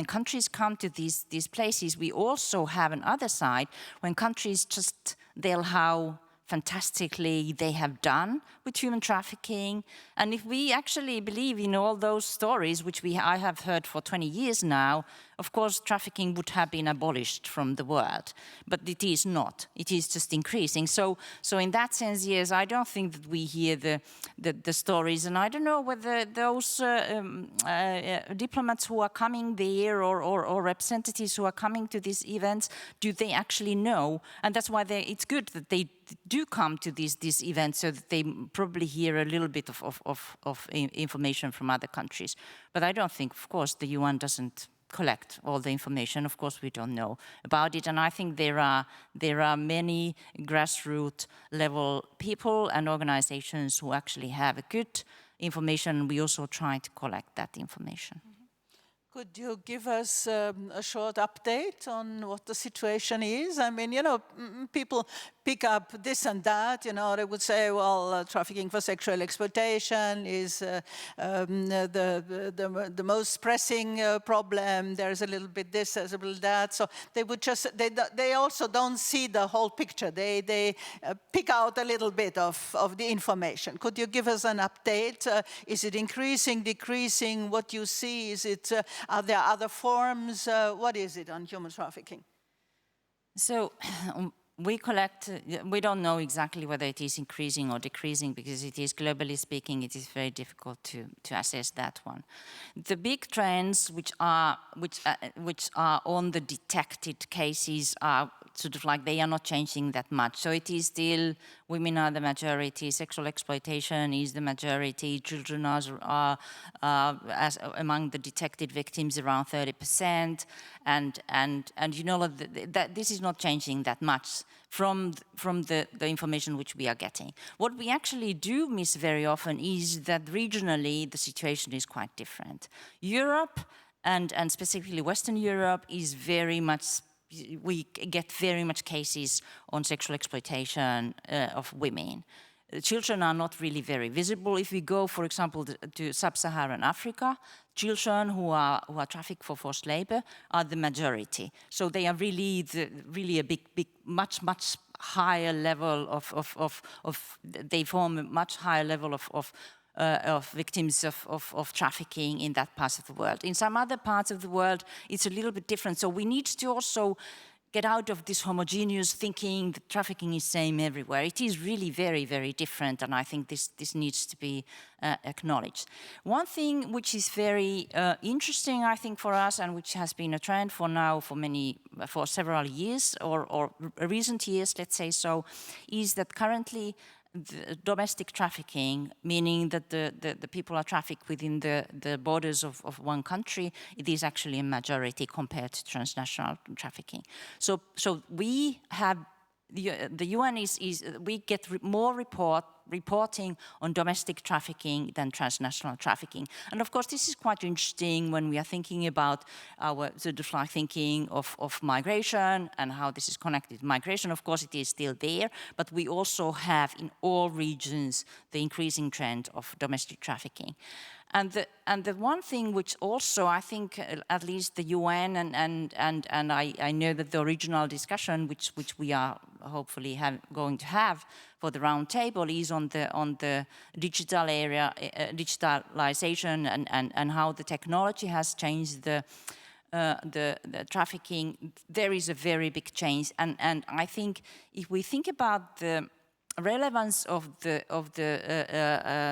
countries come to these places, we also have another side when countries just tell how fantastically they have done with human trafficking. And if we actually believe in all those stories, which I have heard for 20 years now, of course, trafficking would have been abolished from the world, but it is not. It is just increasing. So in that sense, yes, I don't think that we hear the stories, and I don't know whether those diplomats who are coming there or representatives who are coming to these events, do they actually know? And that's why it's good that they do come to these events, so that they probably hear a little bit of information from other countries. But I don't think, of course, the UN doesn't collect all the information. Of course, we don't know about it, and I think there are many grassroots level people and organizations who actually have a good information. We also try to collect that information. Could you give us a short update on what the situation is? I mean, people pick up this and that, they would say, well, trafficking for sexual exploitation is the most pressing problem. There's a little bit this, there's a little that. So they would they also don't see the whole picture. They pick out a little bit of the information. Could you give us an update? Is it increasing, decreasing? What you see, are there other forms? What is it on human trafficking? So we don't know exactly whether it is increasing or decreasing, because it is, globally speaking, it is very difficult to assess that one. The big trends which are on the detected cases are sort of like, they are not changing that much. So it is still, women are the majority, sexual exploitation is the majority, children are as among the detected victims around 30%, and that this is not changing that much from the information which we are getting. What we actually do miss very often is that regionally the situation is quite different. Europe, and specifically Western Europe, is very much, we get very much cases on sexual exploitation of women. Children are not really very visible. If we go, for example, to sub-Saharan Africa, children who are trafficked for forced labor are the majority. So they are really a big, much higher level they form a much higher level of victims of trafficking in that part of the world. In some other parts of the world, it's a little bit different. So we need to also get out of this homogeneous thinking that trafficking is same everywhere. It is really very, very different, and I think this needs to be acknowledged. One thing which is very interesting, I think, for us, and which has been a trend for several years, or recent years, let's say so, is that currently the domestic trafficking, meaning that the people are trafficked within the borders of one country, it is actually a majority compared to transnational trafficking. So we have, the UN we get more reporting on domestic trafficking than transnational trafficking. And of course, this is quite interesting when we are thinking about our sort of like thinking of migration and how this is connected. Migration, of course, it is still there, but we also have in all regions the increasing trend of domestic trafficking. And the one thing which also I think at least the UN and I know that the original discussion which we are hopefully going to have for the round table is on the digital area, digitalization and how the technology has changed the trafficking. There is a very big change, and I think if we think about the relevance of the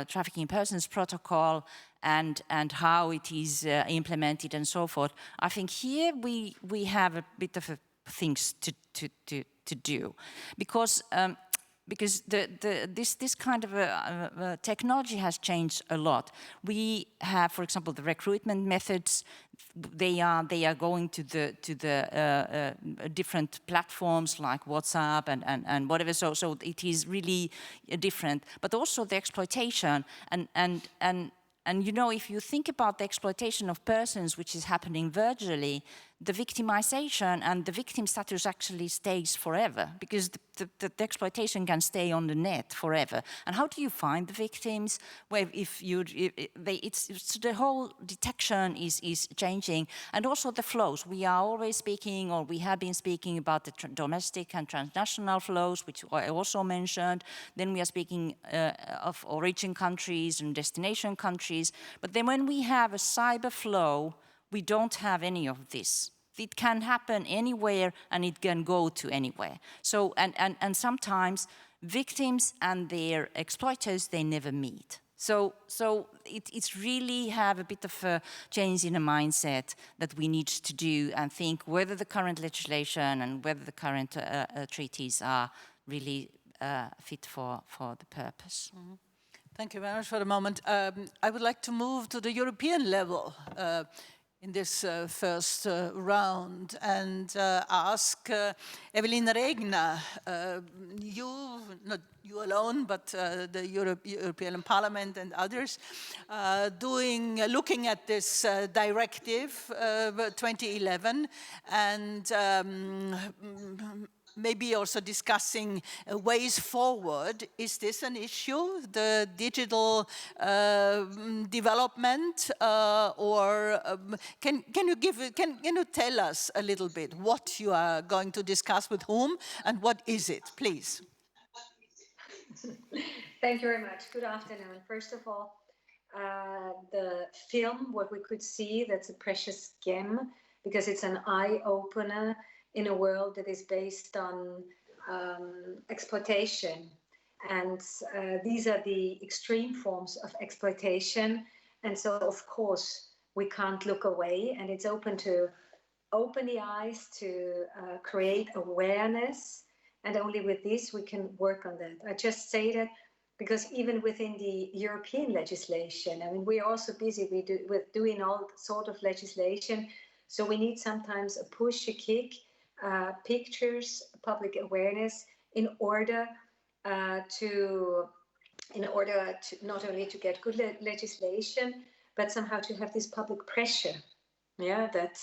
trafficking persons protocol and how it is implemented and so forth, I think here we have a bit of things to do, because this kind of technology has changed a lot. We have, for example, the recruitment methods. They are going to the different platforms like WhatsApp and whatever. So it is really different. But also the exploitation and you know, if you think about the exploitation of persons, which is happening virtually, the victimization and the victim status actually stays forever, because the exploitation can stay on the net forever. And how do you find the victims? Well, it's the whole detection is changing, and also the flows. We are always speaking, or we have been speaking about the domestic and transnational flows, which I also mentioned. Then we are speaking of origin countries and destination countries. But then when we have a cyber flow, we don't have any of this. It can happen anywhere and it can go to anywhere. So, and sometimes victims and their exploiters, they never meet. So it's really have a bit of a change in the mindset that we need to do and think whether the current legislation and whether the current treaties are really fit for the purpose. Mm-hmm. Thank you very much for the moment. I would like to move to the European level in this first round and ask Evelyn Regner, you, not you alone, but the European Parliament and others, looking at this directive 2011 and maybe also discussing ways forward. Is this an issue, the digital development, or can you tell us a little bit what you are going to discuss with whom and what is it, please? Thank you very much. Good afternoon. First of all, the film, what we could see, that's a precious gem because it's an eye-opener in a world that is based on exploitation. And these are the extreme forms of exploitation. And so, of course, we can't look away. And it's open to open the eyes, to create awareness. And only with this, we can work on that. I just say that because even within the European legislation, I mean, we are also busy with doing all sort of legislation. So we need sometimes a push, a kick, pictures, public awareness in order to not only to get good legislation, but somehow to have this public pressure, yeah, that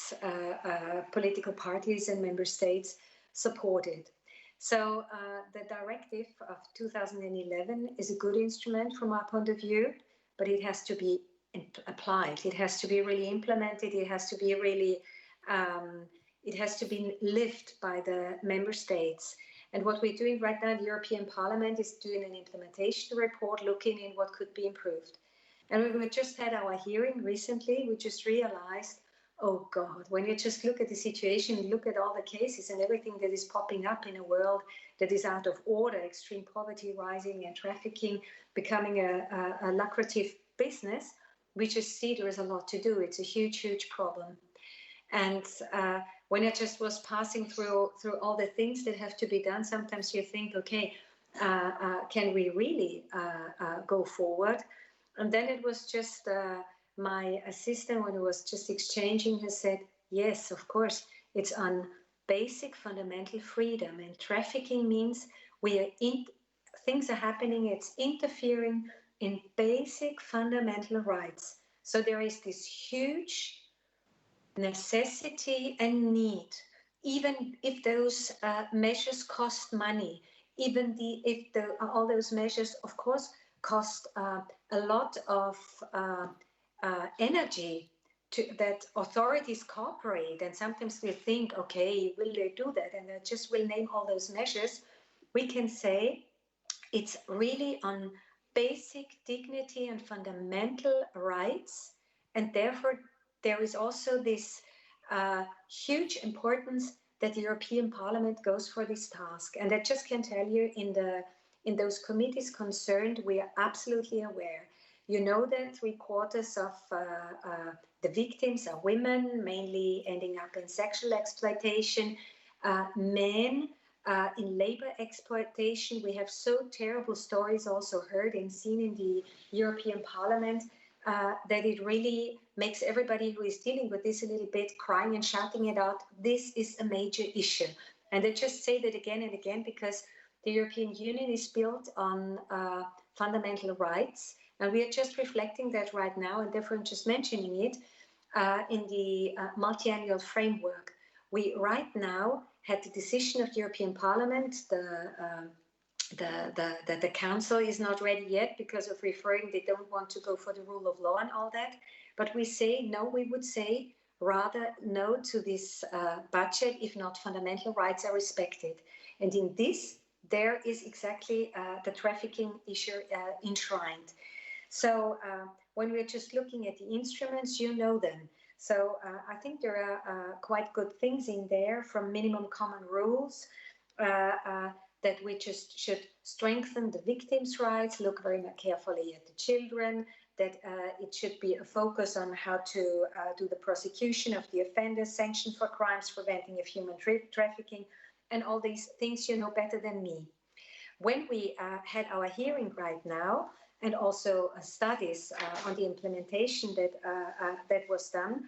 political parties and member states supported. So the directive of 2011 is a good instrument from our point of view, but it has to be applied. It has to be really implemented. It has to be really it has to be lived by the member states. And what we're doing right now, the European Parliament is doing an implementation report looking in what could be improved. And we just had our hearing recently. We just realized oh God, when you just look at the situation, look at all the cases and everything that is popping up in a world that is out of order, extreme poverty rising and trafficking becoming a lucrative business, we just see there is a lot to do. It's a huge, huge problem. And when I just was passing through all the things that have to be done, sometimes you think, okay, can we really go forward? And then it was just my assistant, when it was just exchanging, has said, yes, of course, it's on basic fundamental freedom. And trafficking means things are happening, it's interfering in basic fundamental rights. So there is this huge necessity and need, even if those measures cost money, even if all those measures, of course, cost a lot of energy that authorities cooperate. And sometimes we think, okay, will they do that? And they just will name all those measures. We can say it's really on basic dignity and fundamental rights. And therefore, there is also this huge importance that the European Parliament goes for this task. And I just can tell you, in those committees concerned, we are absolutely aware. You know that 3/4 of the victims are women, mainly ending up in sexual exploitation, men in labor exploitation. We have so terrible stories also heard and seen in the European Parliament that it really makes everybody who is dealing with this a little bit crying and shouting it out. This is a major issue. And I just say that again and again because the European Union is built on fundamental rights. And we are just reflecting that right now, and therefore I'm just mentioning it in the multi-annual framework. We right now had the decision of the European Parliament. The Council is not ready yet because of referring. They don't want to go for the rule of law and all that. But we say no. We would say rather no to this budget if not fundamental rights are respected. And in this, there is exactly the trafficking issue enshrined. So when we're just looking at the instruments, you know them. So I think there are quite good things in there, from minimum common rules, that we just should strengthen the victims' rights, look very carefully at the children, that it should be a focus on how to do the prosecution of the offenders, sanction for crimes preventing of human trafficking, and all these things you know better than me. When we had our hearing right now, and also studies on the implementation that was done,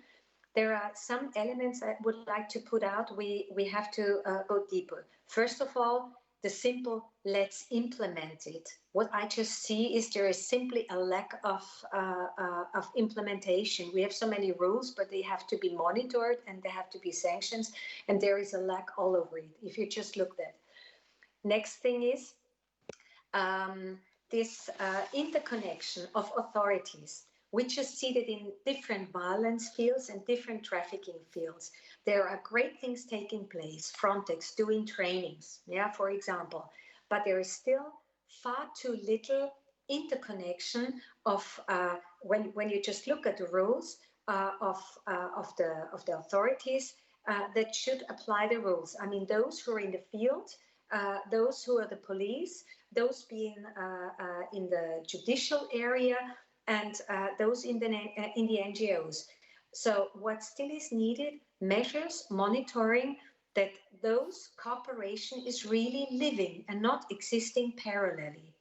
there are some elements I would like to put out. We have to go deeper. First of all, the simple let's implement it. What I just see is there is simply a lack of implementation. We have so many rules, but they have to be monitored and there have to be sanctions, and there is a lack all over it, if you just look at. Next thing is this interconnection of authorities. We just see that in different violence fields and different trafficking fields, there are great things taking place. Frontex doing trainings, for example, but there is still far too little interconnection of when you just look at the rules of the authorities that should apply the rules. I mean, those who are in the field, those who are the police, those being in the judicial area, and those in the NGOs. So what still is needed, measures, monitoring, that those cooperation is really living and not existing parallelly.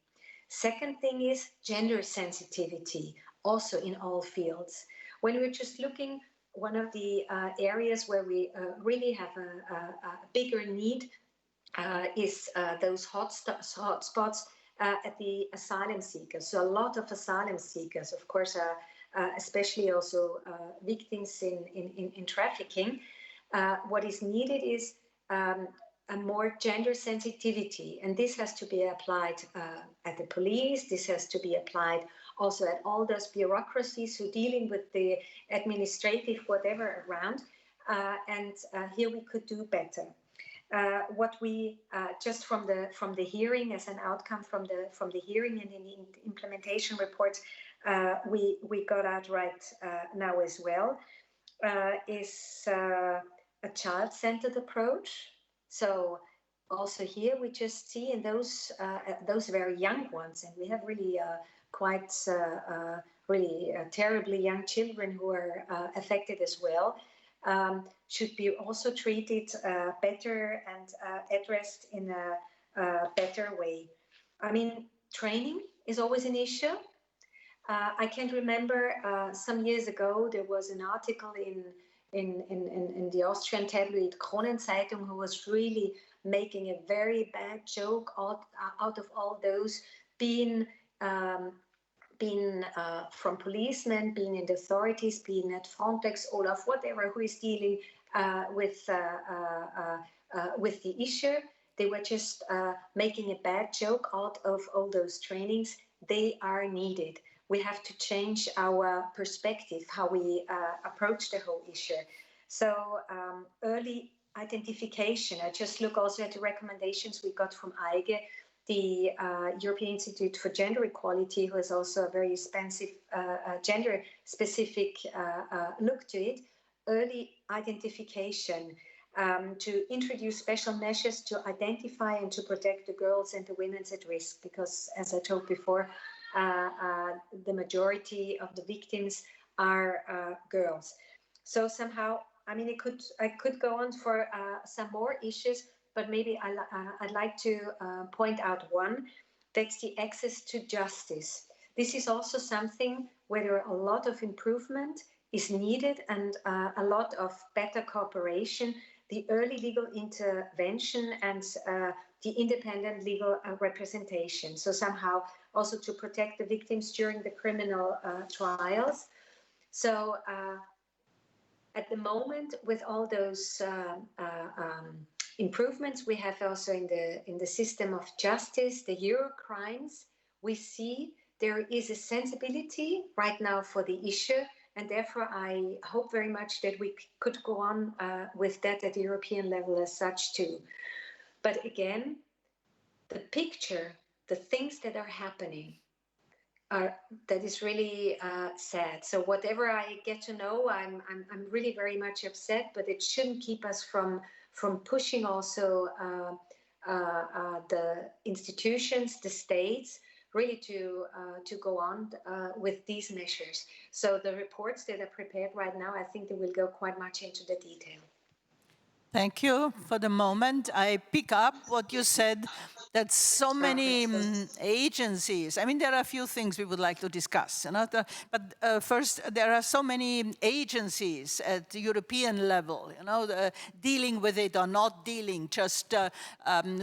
Second thing is gender sensitivity, also in all fields. When we're just looking, one of the areas where we really have a bigger need is those hotspots at the asylum seekers. So a lot of asylum seekers, of course, are especially also victims in trafficking. What is needed is a more gender sensitivity, and this has to be applied at the police. This has to be applied also at all those bureaucracies who are dealing with the administrative whatever around. And here we could do better. What we just from the hearing, as an outcome from the hearing and in the implementation report, we got out right now as well. is a child-centered approach. So also here we just see in those very young ones, and we have really quite terribly young children who are affected as well, should be also treated better and addressed in a better way. I mean, training is always an issue. I can remember some years ago there was an article in the Austrian tabloid Kronenzeitung who was really making a very bad joke out of all those being from policemen, being in the authorities, being at Frontex, Olaf, whatever, who is dealing with the issue. They were just making a bad joke out of all those trainings. They are needed. We have to change our perspective, how we approach the whole issue. So early identification, I just look also at the recommendations we got from EIGE, the European Institute for Gender Equality, who has also a very expensive gender-specific look to it. Early identification, to introduce special measures to identify and to protect the girls and the women at risk, because as I told before, the majority of the victims are girls. So somehow, I mean, I could go on for some more issues, but maybe I'd like to point out one. That's the access to justice. This is also something where a lot of improvement is needed and a lot of better cooperation. The early legal intervention and the independent legal representation. So somehow also to protect the victims during the criminal trials. So at the moment, with all those improvements we have also in the system of justice, the Euro crimes, we see there is a sensibility right now for the issue, and therefore I hope very much that we could go on with that at the European level as such too. But again, the picture, the things that are happening, that is really sad. So whatever I get to know, I'm really very much upset, but it shouldn't keep us from pushing also the institutions, the states, really to go on with these measures. So the reports that are prepared right now, I think they will go quite much into the detail. Thank you for the moment. I pick up what you said, that so many agencies, I mean, there are a few things we would like to discuss, you know, but first, there are so many agencies at the European level, you know, dealing with it or not dealing, just,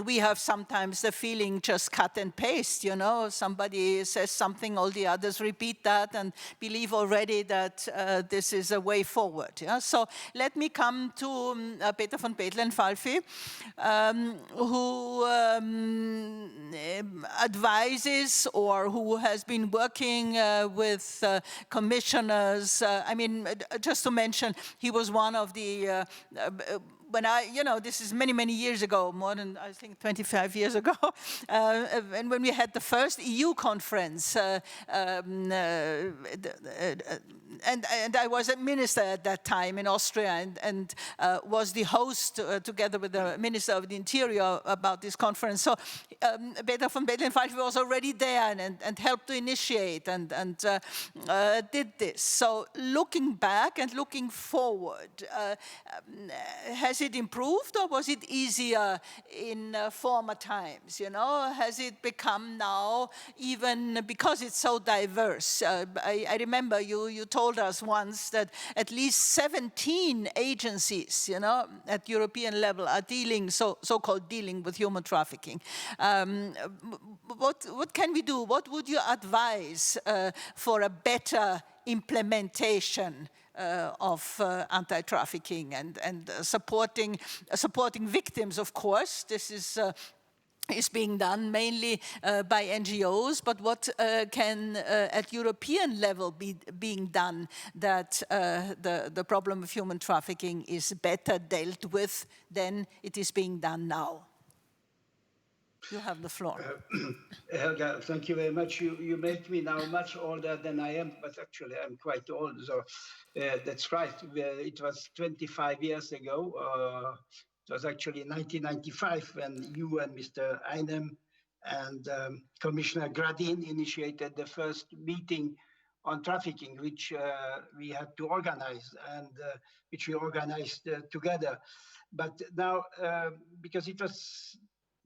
we have sometimes the feeling just cut and paste, you know, somebody says something, all the others repeat that and believe already that this is a way forward. Yeah? So let me come to Peter von Bethlenfalvy, who advises or who has been working with commissioners. I mean, just to mention, he was one of the when I, you know, this is many, many years ago, more than, I think, 25 years ago, and when we had the first EU conference, and I was a minister at that time in Austria and was the host together with the Minister of the Interior about this conference. So Peter von Bethlenfalvy was already there and helped to initiate and did this. So looking back and looking forward, has it improved or was it easier in former times? You know, has it become now, even because it's so diverse? I remember you told us once that at least 17 agencies, you know, at European level are dealing, so-called dealing with human trafficking. What can we do? What would you advise for a better implementation of anti-trafficking and supporting victims, of course? This is being done mainly by NGOs, but what can at European level be being done that the problem of human trafficking is better dealt with than it is being done now? You have the floor. Helga, thank you very much. You make me now much older than I am, but actually I'm quite old, so that's right. It was 25 years ago. It was actually 1995 when you and Mr. Einem and Commissioner Gradin initiated the first meeting on trafficking, which we had to organize and which we organized together. But now, because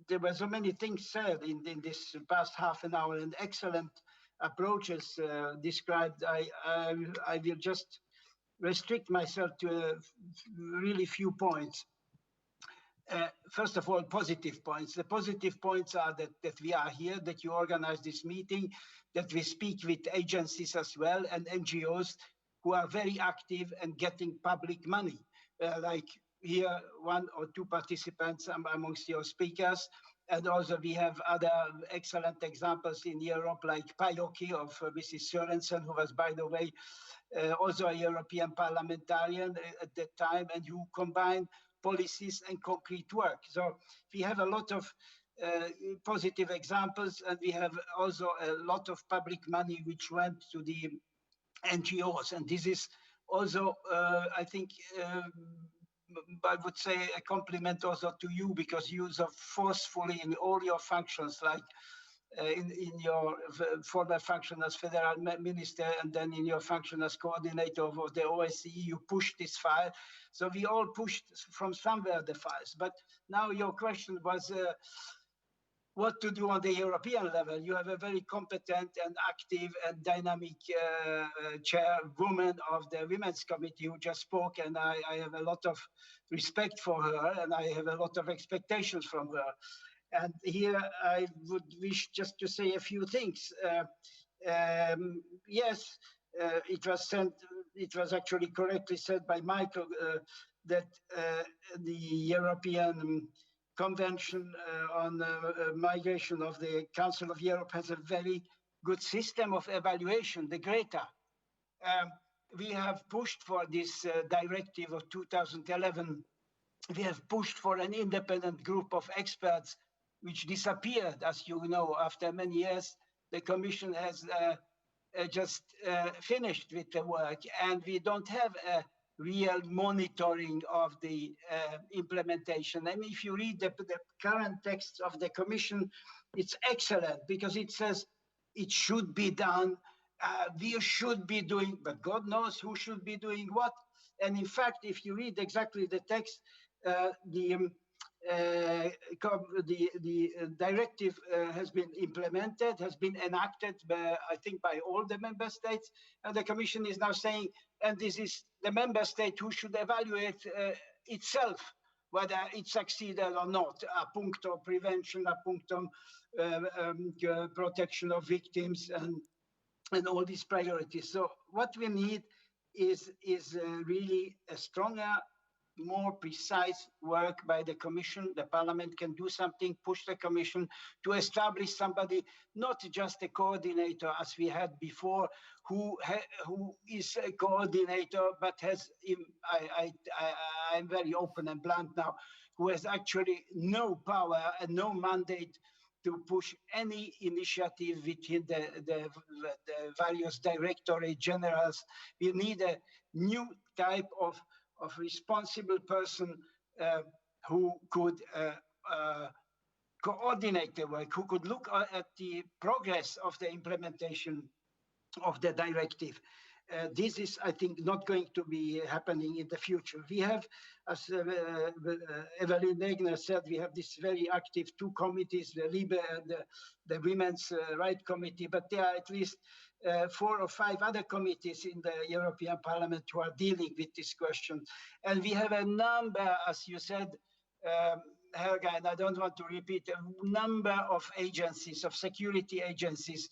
there were so many things said in this past half an hour and excellent approaches described, I will just restrict myself to really few points. First of all, positive points. The positive points are that we are here, that you organize this meeting, that we speak with agencies as well and NGOs who are very active and getting public money. Like here, 1 or 2 participants amongst your speakers. And also we have other excellent examples in Europe, like Pajoki of Mrs. Sørensen, who was, by the way, also a European parliamentarian at that time, and who combined policies and concrete work. So we have a lot of positive examples, and we have also a lot of public money which went to the NGOs. And this is also, I think, I would say a compliment also to you, because you so forcefully in all your functions, like in your former function as federal minister and then in your function as coordinator of the OSCE, you pushed this file. So we all pushed from somewhere the files. But now your question was what to do on the European level. You have a very competent and active and dynamic chairwoman of the Women's Committee who just spoke, and I have a lot of respect for her, and I have a lot of expectations from her. And here I would wish just to say a few things. Yes, it was actually correctly said by Michael that the European Convention on Migration of the Council of Europe has a very good system of evaluation, the GRETA. We have pushed for this directive of 2011. We have pushed for an independent group of experts which disappeared, as you know, after many years. The Commission has just finished with the work, and we don't have a real monitoring of the implementation. I mean, if you read the current text of the Commission, it's excellent, because it says it should be done, we should be doing, but God knows who should be doing what. And in fact, if you read exactly the text, the directive has been implemented, has been enacted, I think, by all the member states, and the Commission is now saying, and this is the member state who should evaluate itself whether it succeeded or not, a puncto prevention, a puncto protection of victims, and all these priorities. So what we need is really a stronger, more precise work by the Commission. The Parliament can do something, push the Commission to establish somebody, not just a coordinator as we had before, who is a coordinator, but has, I'm very open and blunt now, who has actually no power and no mandate to push any initiative within the various directorate generals. We need a new type of responsible person who could coordinate the work, who could look at the progress of the implementation of the directive. This is, I think, not going to be happening in the future. We have, as Evelyn Regner said, we have this very active 2 committees, the LIBE and the Women's Rights Committee, but there are at least 4 or 5 other committees in the European Parliament who are dealing with this question. And we have a number, as you said, Helga, and I don't want to repeat, a number of agencies, of security agencies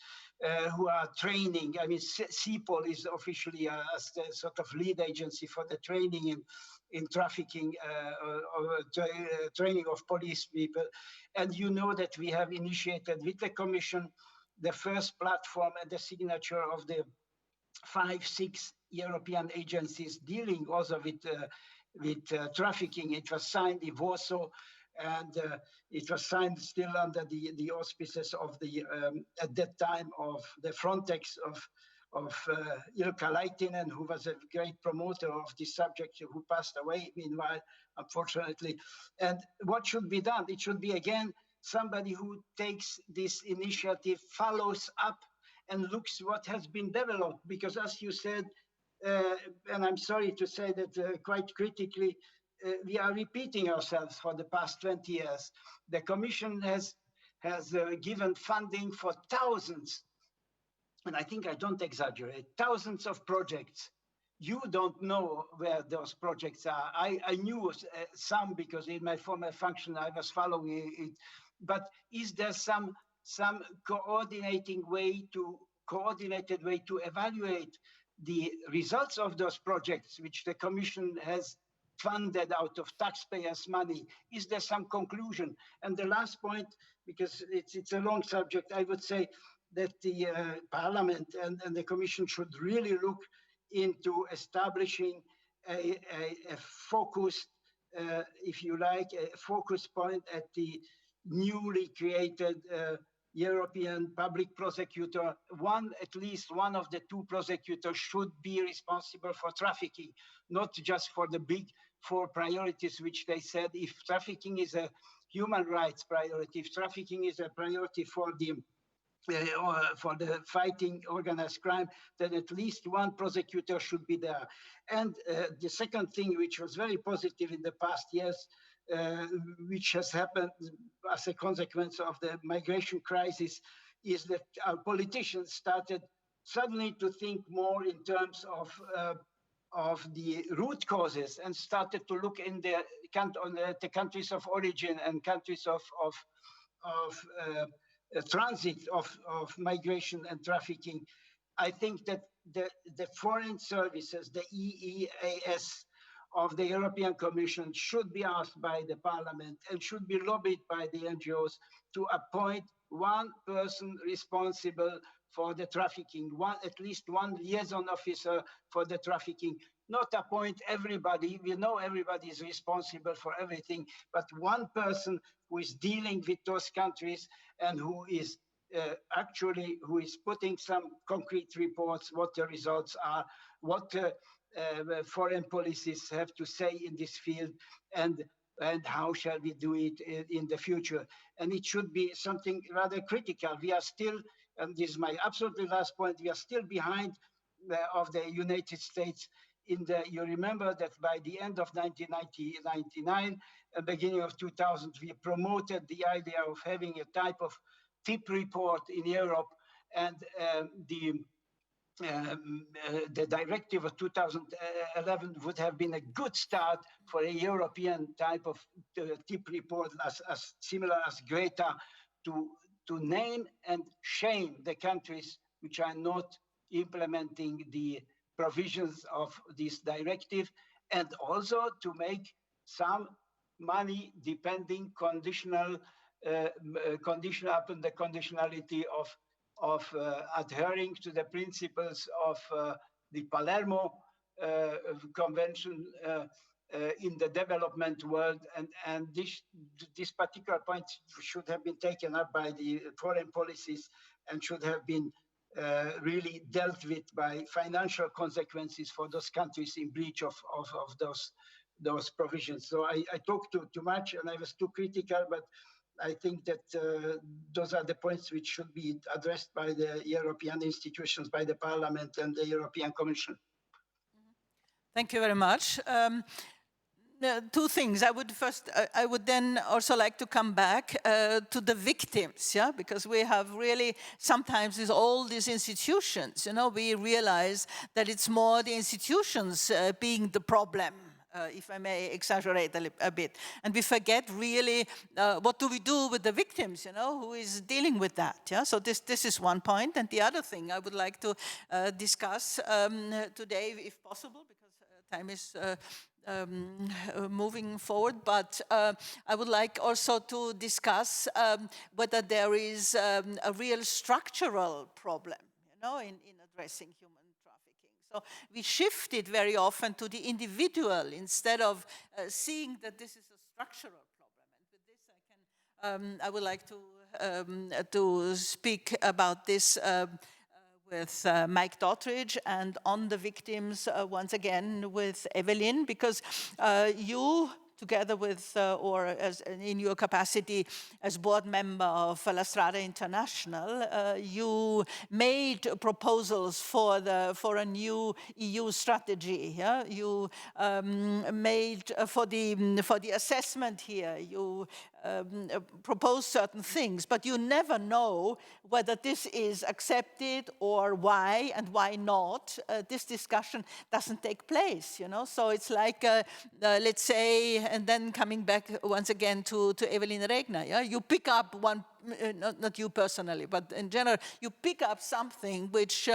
who are training. I mean, CEPOL is officially as the sort of lead agency for the training in trafficking, training of police people. And you know that we have initiated with the Commission the first platform and the signature of the 5-6 European agencies dealing also with trafficking. It was signed in Warsaw, and it was signed still under the auspices of the at that time of the Frontex of Ilkka Laitinen, who was a great promoter of this subject, who passed away meanwhile, unfortunately. And what should be done? It should be again somebody who takes this initiative, follows up, and looks what has been developed. Because as you said, and I'm sorry to say that quite critically, we are repeating ourselves for the past 20 years. The Commission has given funding for thousands, and I think I don't exaggerate, thousands of projects. You don't know where those projects are. I knew some because in my former function I was following it. But is there some coordinated way to evaluate the results of those projects, which the Commission has funded out of taxpayers' money? Is there some conclusion? And the last point, because it's a long subject, I would say that the Parliament and the Commission should really look into establishing a focused, if you like, a focus point at the newly created European public prosecutor. At least one of the two prosecutors should be responsible for trafficking, not just for the big four priorities, which they said. If trafficking is a human rights priority, if trafficking is a priority for the fighting organized crime, then at least one prosecutor should be there. And the second thing, which was very positive in the past years, which has happened as a consequence of the migration crisis, is that our politicians started suddenly to think more in terms of the root causes, and started to look in the countries of origin and countries of transit of migration and trafficking. I think that the foreign services, the EEAS of the European Commission, should be asked by the Parliament and should be lobbied by the NGOs to appoint one person responsible for the trafficking, at least one liaison officer for the trafficking, not appoint everybody. We know everybody is responsible for everything, but one person who is dealing with those countries and who is who is putting some concrete reports, what the results are, what foreign policies have to say in this field, and how shall we do it in the future. And it should be something rather critical. We are still, and this is my absolutely last point, we are still behind of the United States. You remember that by the end of 1999, beginning of 2000, we promoted the idea of having a type of tip report in Europe, and the directive of 2011 would have been a good start for a European type of tip report, as similar as Greta, to name and shame the countries which are not implementing the provisions of this directive, and also to make some money depending conditional upon the conditionality of adhering to the principles of the Palermo Convention in the development world, and this particular point should have been taken up by the foreign policies and should have been really dealt with by financial consequences for those countries in breach of those provisions. So I talked too much and I was too critical, but I think that those are the points which should be addressed by the European institutions, by the Parliament and the European Commission. Thank you very much. Two things. I would then also like to come back to the victims, yeah, because we have really sometimes with all these institutions, we realize that it's more the institutions being the problem. If I may exaggerate a bit. And we forget really what do we do with the victims, who is dealing with that. Yeah? So this is one point. And the other thing I would like to discuss today, if possible, because time is moving forward, but I would like also to discuss whether there is a real structural problem, in addressing human. So we shift it very often to the individual instead of seeing that this is a structural problem. And with this I would like to speak about this with Mike Dottridge, and on the victims once again with Evelyn, because you, together with, or as in your capacity as board member of La Strada International, you made proposals for a new EU strategy. Yeah? You made for the assessment here. You propose certain things, but you never know whether this is accepted or why and why not. This discussion doesn't take place, you know. So it's like, let's say, and then coming back once again to Evelyn Regner, yeah? You pick up one, not you personally, but in general, you pick up something which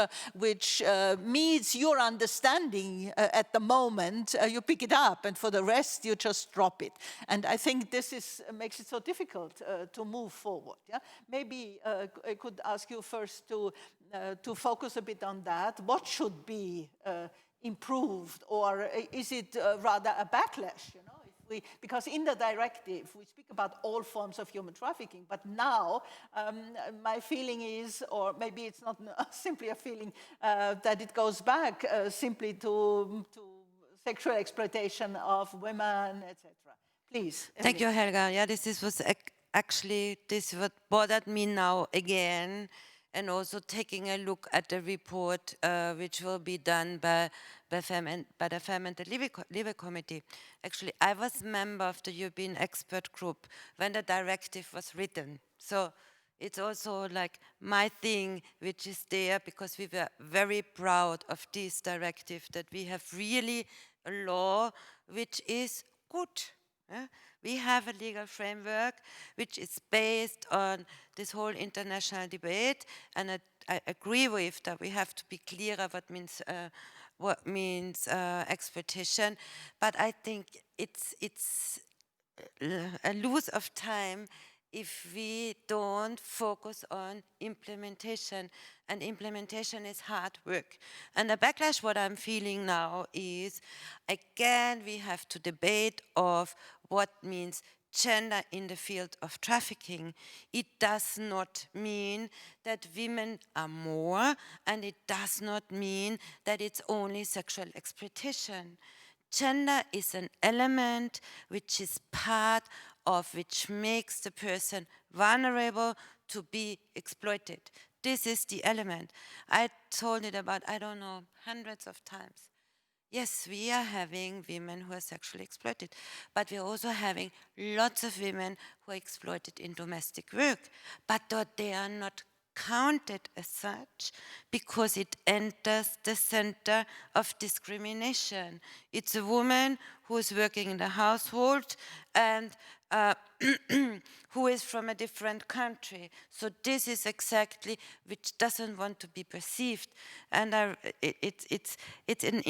meets your understanding at the moment, you pick it up, and for the rest, you just drop it. And I think this makes it so difficult to move forward. Yeah? Maybe I could ask you first to focus a bit on that. What should be improved, or is it rather a backlash, you know? Because in the directive, we speak about all forms of human trafficking, but now my feeling is, or maybe it's not simply a feeling, that it goes back simply to sexual exploitation of women, etc. Please. Thank you, Helga. Yeah, this was actually what bothered me now again, and also taking a look at the report which will be done by the FEM and the LEVE Committee. Actually, I was a member of the European expert group when the directive was written. So it's also like my thing, which is there, because we were very proud of this directive, that we have really a law which is good. Yeah? We have a legal framework which is based on this whole international debate, and I agree with that we have to be clearer what means exploitation, but I think it's a lose of time if we don't focus on implementation, and implementation is hard work. And the backlash what I'm feeling now is, again, we have to debate of what means gender in the field of trafficking. It does not mean that women are more, and it does not mean that it's only sexual exploitation. Gender is an element which is part of which makes the person vulnerable to be exploited. This is the element. I told it about, I don't know, hundreds of times. Yes, we are having women who are sexually exploited, but we're also having lots of women who are exploited in domestic work, but they are not counted as such because it enters the center of discrimination. It's a woman who is working in the household and who is from a different country. So this is exactly which doesn't want to be perceived. And it's an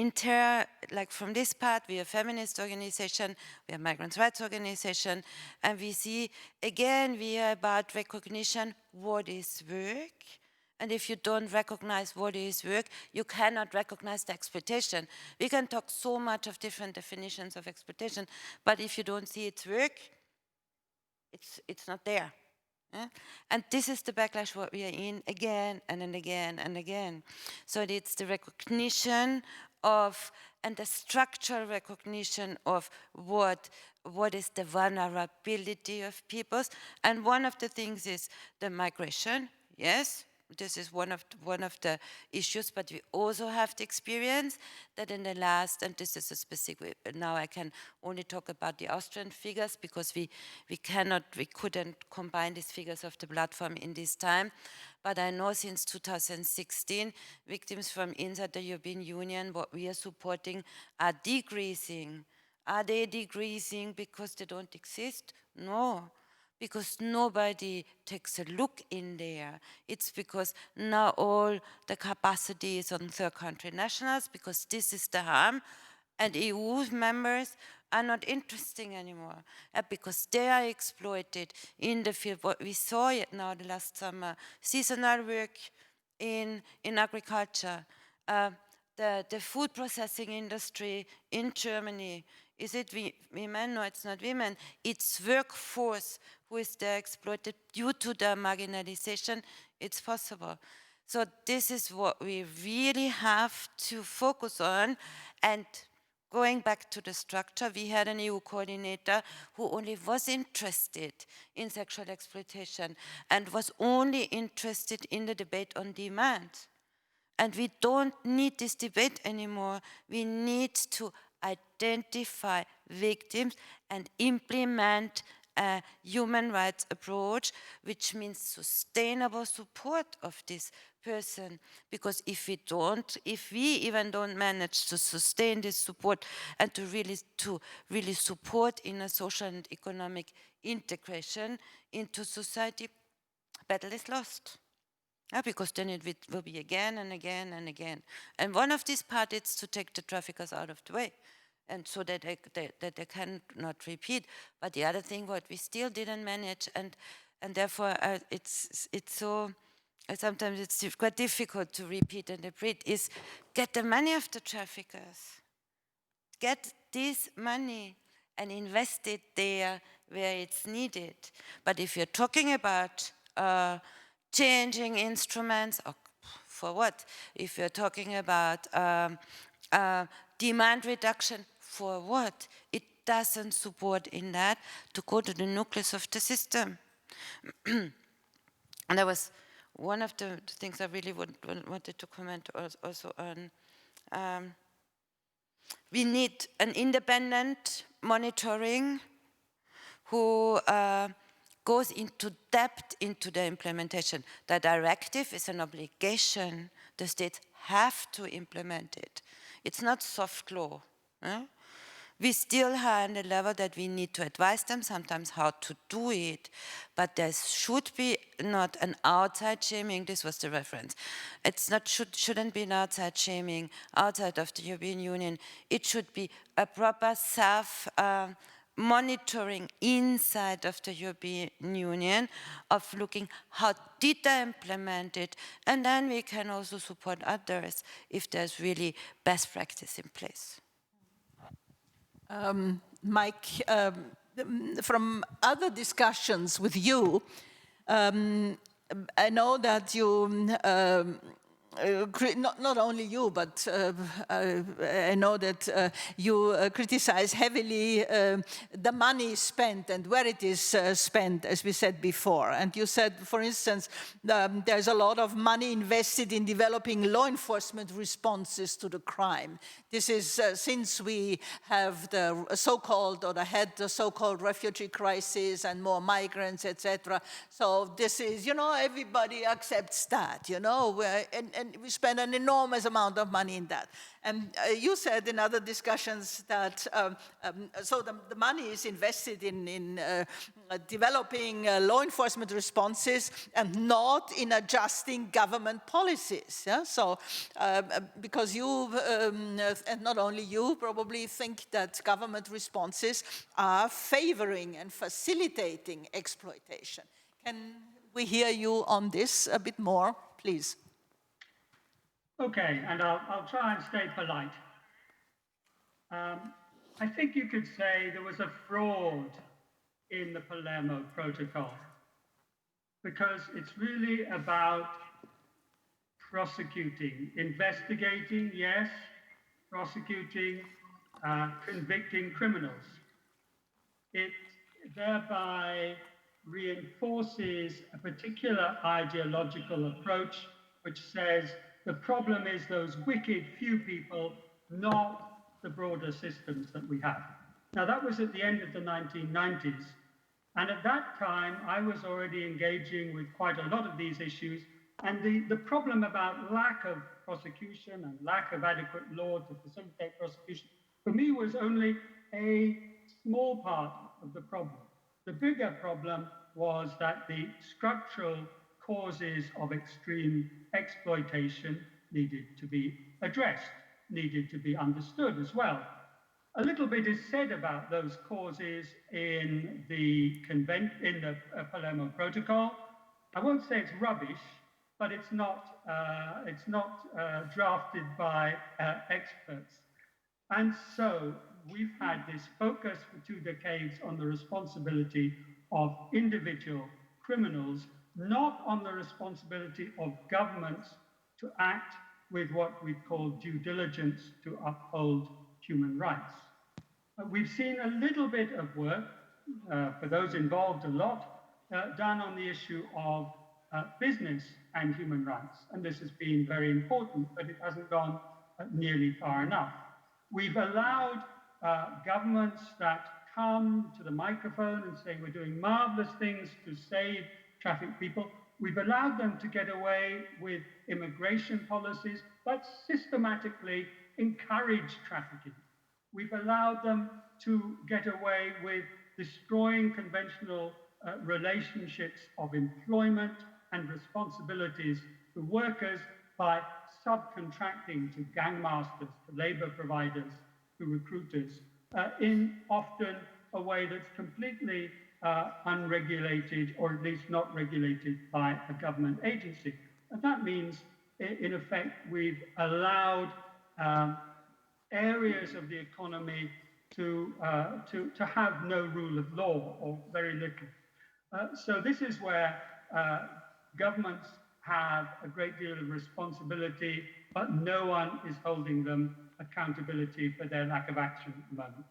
like from this part, we are a feminist organization, we are a migrants' rights organization, and we see, again, we are about recognition, what is work? And if you don't recognize what is work, you cannot recognize the exploitation. We can talk so much of different definitions of exploitation, but if you don't see it's work, it's not there. Yeah? And this is the backlash what we are in again and again and again. So it's the recognition of, and the structural recognition of what is the vulnerability of peoples. And one of the things is the migration, yes. This is one of the issues, but we also have the experience that in the last, and this is a specific, now I can only talk about the Austrian figures because we couldn't combine these figures of the platform in this time, but I know since 2016, victims from inside the European Union, what we are supporting are decreasing. Are they decreasing because they don't exist? No. Because nobody takes a look in there. It's because now all the capacity is on third country nationals, because this is the harm, and EU members are not interesting anymore, because they are exploited in the field. What we saw it now the last summer, seasonal work in agriculture, the food processing industry in Germany. Is it women? No, it's not women. It's workforce who is there exploited due to their marginalization, it's possible. So this is what we really have to focus on. And going back to the structure, we had an EU coordinator who only was interested in sexual exploitation and was only interested in the debate on demand. And we don't need this debate anymore. We need to identify victims and implement a human rights approach, which means sustainable support of this person. Because if we even don't manage to sustain this support and to really support in a social and economic integration into society, battle is lost. Because then it will be again and again and again. And one of these parts is to take the traffickers out of the way, and so that they cannot repeat. But the other thing, what we still didn't manage, and therefore it's so, sometimes it's quite difficult to repeat and repeat, is get the money of the traffickers. Get this money and invest it there where it's needed. But if you're talking about changing instruments, for what? If you're talking about demand reduction, for what? It doesn't support in that to go to the nucleus of the system. And that was one of the things I really wanted to comment also on. We need an independent monitoring who goes into depth into the implementation. The directive is an obligation. The states have to implement it. It's not soft law. We still are on the level that we need to advise them sometimes how to do it, but there should be not an outside shaming. This was the reference. It's not shouldn't be an outside shaming outside of the European Union. It should be a proper self monitoring inside of the European Union of looking how did they implement it, and then we can also support others if there's really best practice in place. Mike, from other discussions with you, I know that you, not only you, but I know that you criticize heavily the money spent and where it is spent, as we said before. And you said, for instance, there's a lot of money invested in developing law enforcement responses to the crime. This is since we have the so-called, or had the so-called refugee crisis and more migrants, etc. So this is, everybody accepts that, and we spend an enormous amount of money in that. And you said in other discussions that, so the money is invested in developing law enforcement responses and not in adjusting government policies. Yeah? So, because you, and not only you, probably think that government responses are favoring and facilitating exploitation. Can we hear you on this a bit more, please? Okay, and I'll try and stay polite. I think you could say there was a fraud in the Palermo Protocol, because it's really about prosecuting, investigating, yes, prosecuting, convicting criminals. It thereby reinforces a particular ideological approach which says the problem is those wicked few people, not the broader systems that we have. Now, that was at the end of the 1990s. And at that time, I was already engaging with quite a lot of these issues. And the problem about lack of prosecution and lack of adequate law to facilitate prosecution, for me, was only a small part of the problem. The bigger problem was that the structural causes of extreme exploitation needed to be addressed, needed to be understood as well. A little bit is said about those causes in the Palermo Protocol. I won't say it's rubbish, but it's not drafted by experts. And so we've had this focus for 2 decades on the responsibility of individual criminals, not on the responsibility of governments to act with what we call due diligence to uphold human rights. We've seen a little bit of work, for those involved a lot, done on the issue of business and human rights. And this has been very important, but it hasn't gone nearly far enough. We've allowed governments that come to the microphone and say we're doing marvelous things to save trafficked people. We've allowed them to get away with immigration policies, but systematically encourage trafficking. We've allowed them to get away with destroying conventional relationships of employment and responsibilities to workers by subcontracting to gangmasters, to labor providers, to recruiters, in often a way that's completely unregulated, or at least not regulated by a government agency. And that means, in effect, we've allowed areas of the economy to have no rule of law, or very little. So this is where governments have a great deal of responsibility, but no one is holding them accountability for their lack of action at the moment.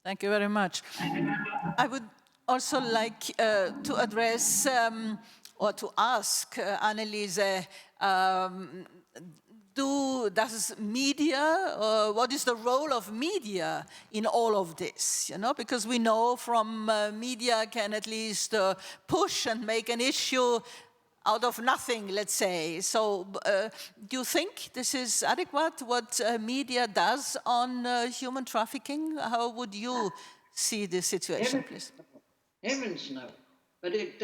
Thank you very much. I would also like to address or to ask Aneliese, does media, what is the role of media in all of this? You know, because we know from media can at least push and make an issue out of nothing, let's say. So do you think this is adequate, what media does on human trafficking? How would you see the situation, please? Heavens no. But it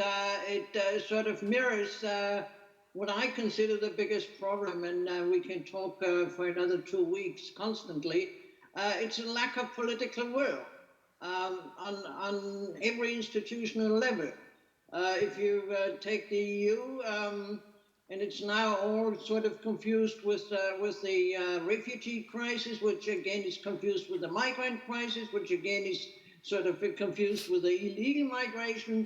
sort of mirrors what I consider the biggest problem, and we can talk for another 2 weeks constantly. It's a lack of political will on every institutional level. If you take the EU, and it's now all sort of confused with the refugee crisis, which again is confused with the migrant crisis, which again is sort of confused with the illegal migration.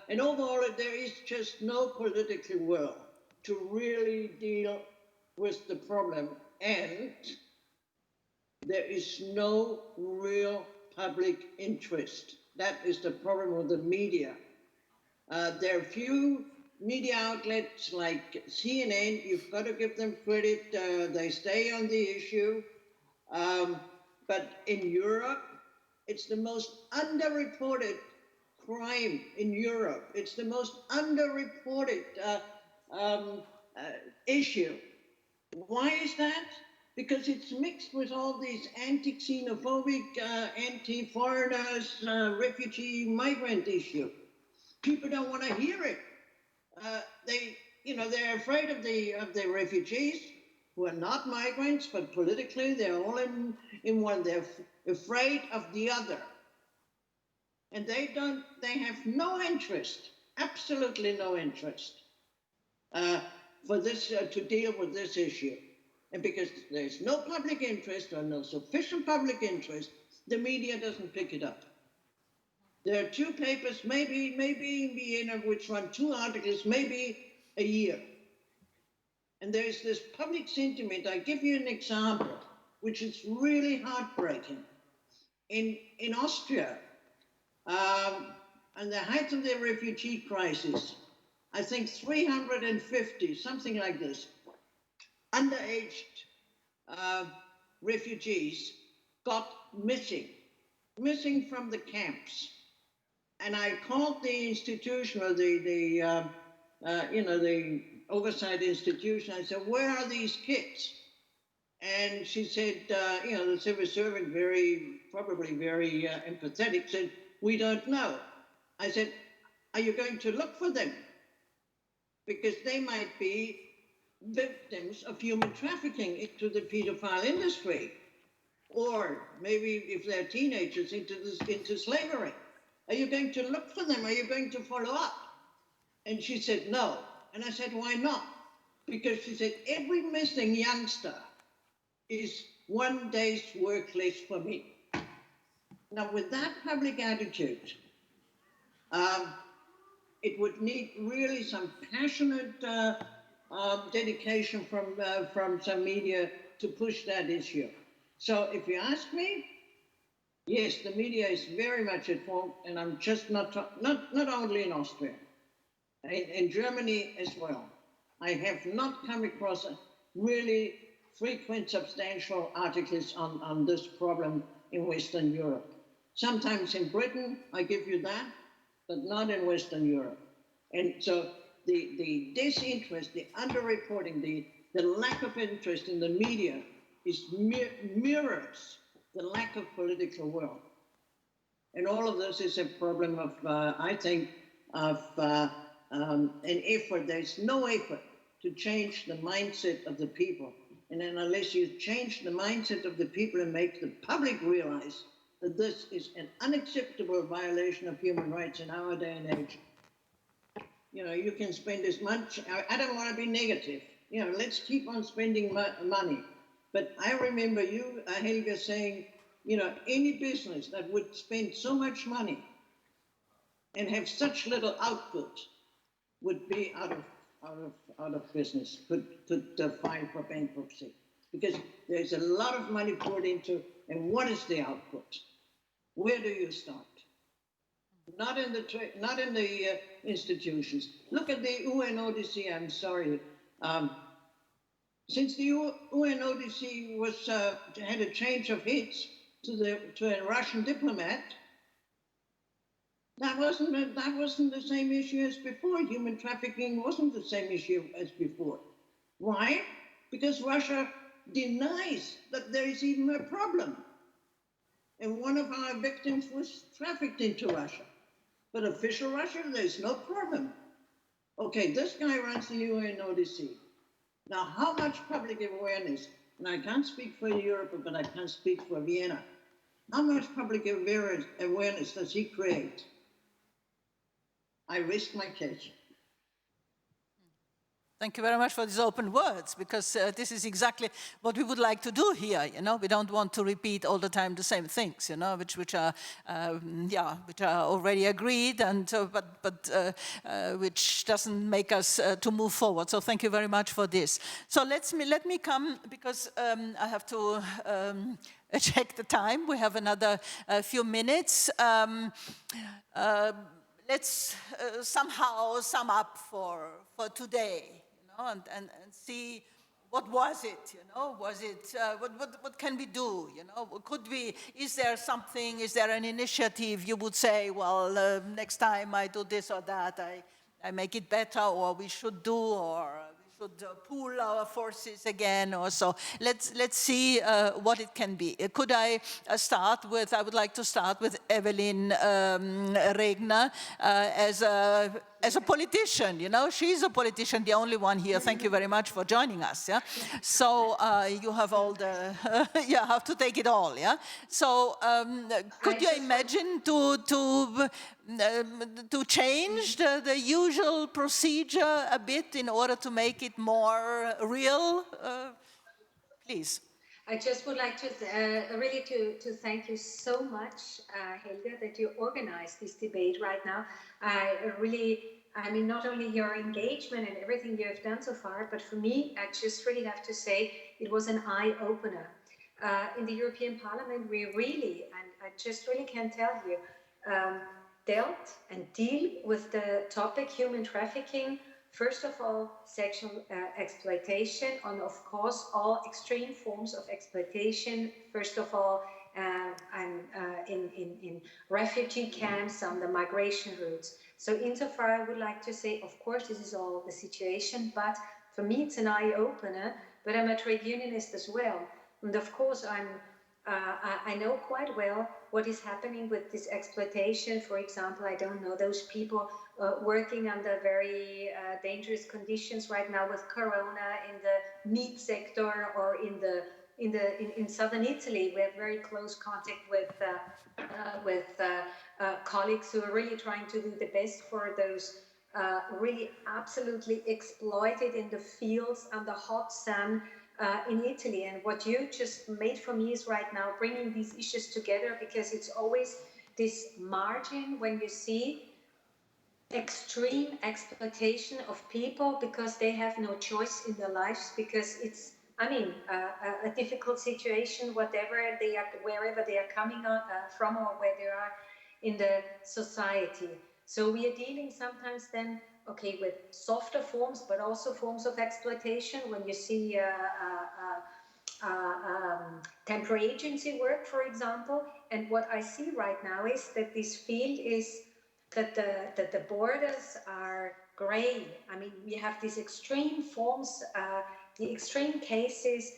And overall, there is just no political will to really deal with the problem. And there is no real public interest. That is the problem with the media. There are few media outlets like CNN, you've got to give them credit, they stay on the issue. But in Europe, it's the most underreported crime in Europe. It's the most underreported issue. Why is that? Because it's mixed with all these anti-xenophobic, anti-foreigners, refugee, migrant issue. People don't want to hear it. They're afraid of the refugees who are not migrants, but politically they're all in one. They're afraid of the other. And they have no interest, absolutely no interest for this, to deal with this issue. And because there's no public interest or no sufficient public interest, the media doesn't pick it up. There are 2 papers, maybe in Vienna, which run 2 articles, maybe a year. And there's this public sentiment. I give you an example, which is really heartbreaking. In Austria, on the height of the refugee crisis, I think 350, something like this, underaged refugees got missing from the camps. And I called the institution, or the oversight institution. I said, "Where are these kids?" And she said, the civil servant, probably very empathetic, said, "We don't know." I said, "Are you going to look for them? Because they might be victims of human trafficking into the pedophile industry, or maybe if they're teenagers into slavery. Are you going to look for them? Are you going to follow up?" And she said, "No." And I said, "Why not?" Because she said, "Every missing youngster is 1 day's work less for me." Now, with that public attitude, It would need really some passionate dedication from some media to push that issue. So if you ask me, yes, the media is very much at fault, and I'm just not only in Austria, in Germany as well. I have not come across really frequent, substantial articles on this problem in Western Europe. Sometimes in Britain, I give you that, but not in Western Europe. And so the disinterest, the underreporting, the lack of interest in the media mirrors the lack of political will. And all of this is a problem of, I think, of an effort. There's no effort to change the mindset of the people. And then unless you change the mindset of the people and make the public realize that this is an unacceptable violation of human rights in our day and age, you know, you can spend as much, I don't want to be negative, you know, let's keep on spending money. But I remember you, Helga, saying, you know, any business that would spend so much money and have such little output would be out of business, could file for bankruptcy, because there's a lot of money poured into, and what is the output? Where do you start? Not in the institutions. Look at the UNODC. I'm sorry. Since the UNODC had a change of heads to a Russian diplomat, that wasn't the same issue as before. Human trafficking wasn't the same issue as before. Why? Because Russia denies that there is even a problem. And one of our victims was trafficked into Russia. But official Russia, there's no problem. Okay, this guy runs the UNODC. Now, how much public awareness, and I can't speak for Europe, but I can speak for Vienna, how much public awareness does he create? I risk my case. Thank you very much for these open words, because this is exactly what we would like to do here. You know, we don't want to repeat all the time the same things. You know, which are already agreed, and which doesn't make us to move forward. So thank you very much for this. So let me come, because I have to check the time. We have another few minutes. Let's somehow sum up for today. And see, what was it, you know? Was it, what can we do, you know? Could we, is there something, is there an initiative you would say, well, next time I do this or that, I make it better, or we should do, or we should pool our forces again, or so. Let's see what it can be. Could I start with, I would like to start with Evelyn Regner as a politician, you know, she's a politician, the only one here. Thank you very much for joining us, yeah? So you have all the, you have to take it all, yeah? So could you imagine to change the usual procedure a bit in order to make it more real? Please. I just would like to really to thank you so much, Helga, that you organized this debate right now. I mean, not only your engagement and everything you have done so far, but for me, I just really have to say it was an eye-opener. In the European Parliament, we really, and I just really can tell you, dealt and deal with the topic human trafficking. First of all, sexual exploitation, and of course, all extreme forms of exploitation. First of all, in refugee camps, on the migration routes. So insofar, I would like to say, of course, this is all the situation, but for me, it's an eye-opener, but I'm a trade unionist as well. And of course, I know quite well what is happening with this exploitation. For example, I don't know, those people working under very dangerous conditions right now with Corona in the meat sector, or in southern Italy. We have very close contact with colleagues who are really trying to do the best for those really absolutely exploited in the fields and the hot sun in Italy. And what you just made for me is right now bringing these issues together, because it's always this margin when you see extreme exploitation of people because they have no choice in their lives, because it's, I mean, a difficult situation, whatever they are, wherever they are coming from or where they are in the society. So we are dealing sometimes then, okay, with softer forms, but also forms of exploitation. When you see temporary agency work, for example, and what I see right now is that this field is that the borders are gray. I mean, we have these extreme forms, the extreme cases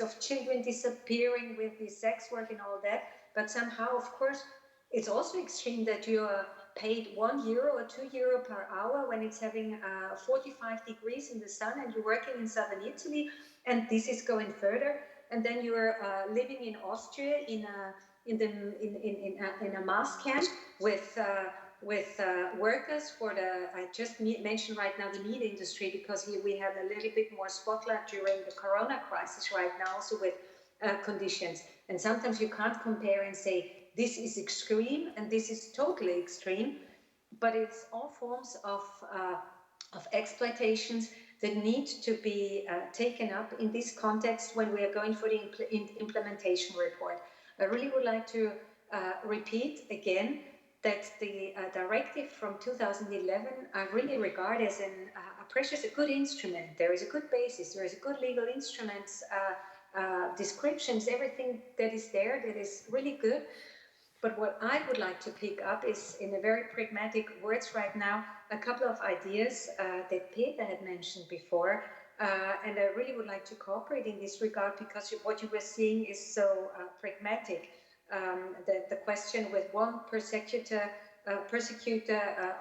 of children disappearing with the sex work and all that. But somehow, of course, it's also extreme that you are paid €1 or €2 per hour when it's having 45 degrees in the sun and you're working in southern Italy, and this is going further. And then you're living in Austria in a mass camp with workers for the, I just mentioned right now the meat industry, because here we have a little bit more spotlight during the Corona crisis right now, also with conditions. And sometimes you can't compare and say, this is extreme and this is totally extreme, but it's all forms of exploitations that need to be taken up in this context when we are going for the implementation report. I really would like to repeat again that the directive from 2011 I really regard as a precious, a good instrument. There is a good basis, there is a good legal instruments, descriptions, everything that is there that is really good. But what I would like to pick up is, in a very pragmatic words right now, a couple of ideas that Peter had mentioned before. And I really would like to cooperate in this regard, because what you were seeing is so pragmatic. The question with one persecutor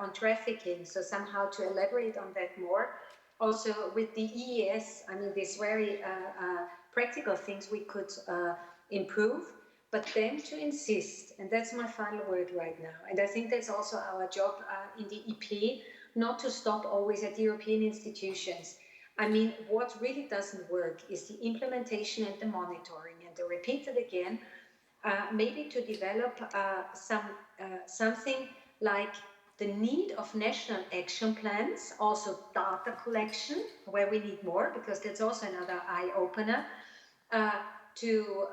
on trafficking, so somehow to elaborate on that more. Also with the EES, I mean, these very practical things we could improve. But then to insist, and that's my final word right now, and I think that's also our job in the EP, not to stop always at European institutions. I mean, what really doesn't work is the implementation and the monitoring. And to repeat it again, maybe to develop something like the need of national action plans, also data collection, where we need more, because that's also another eye-opener, to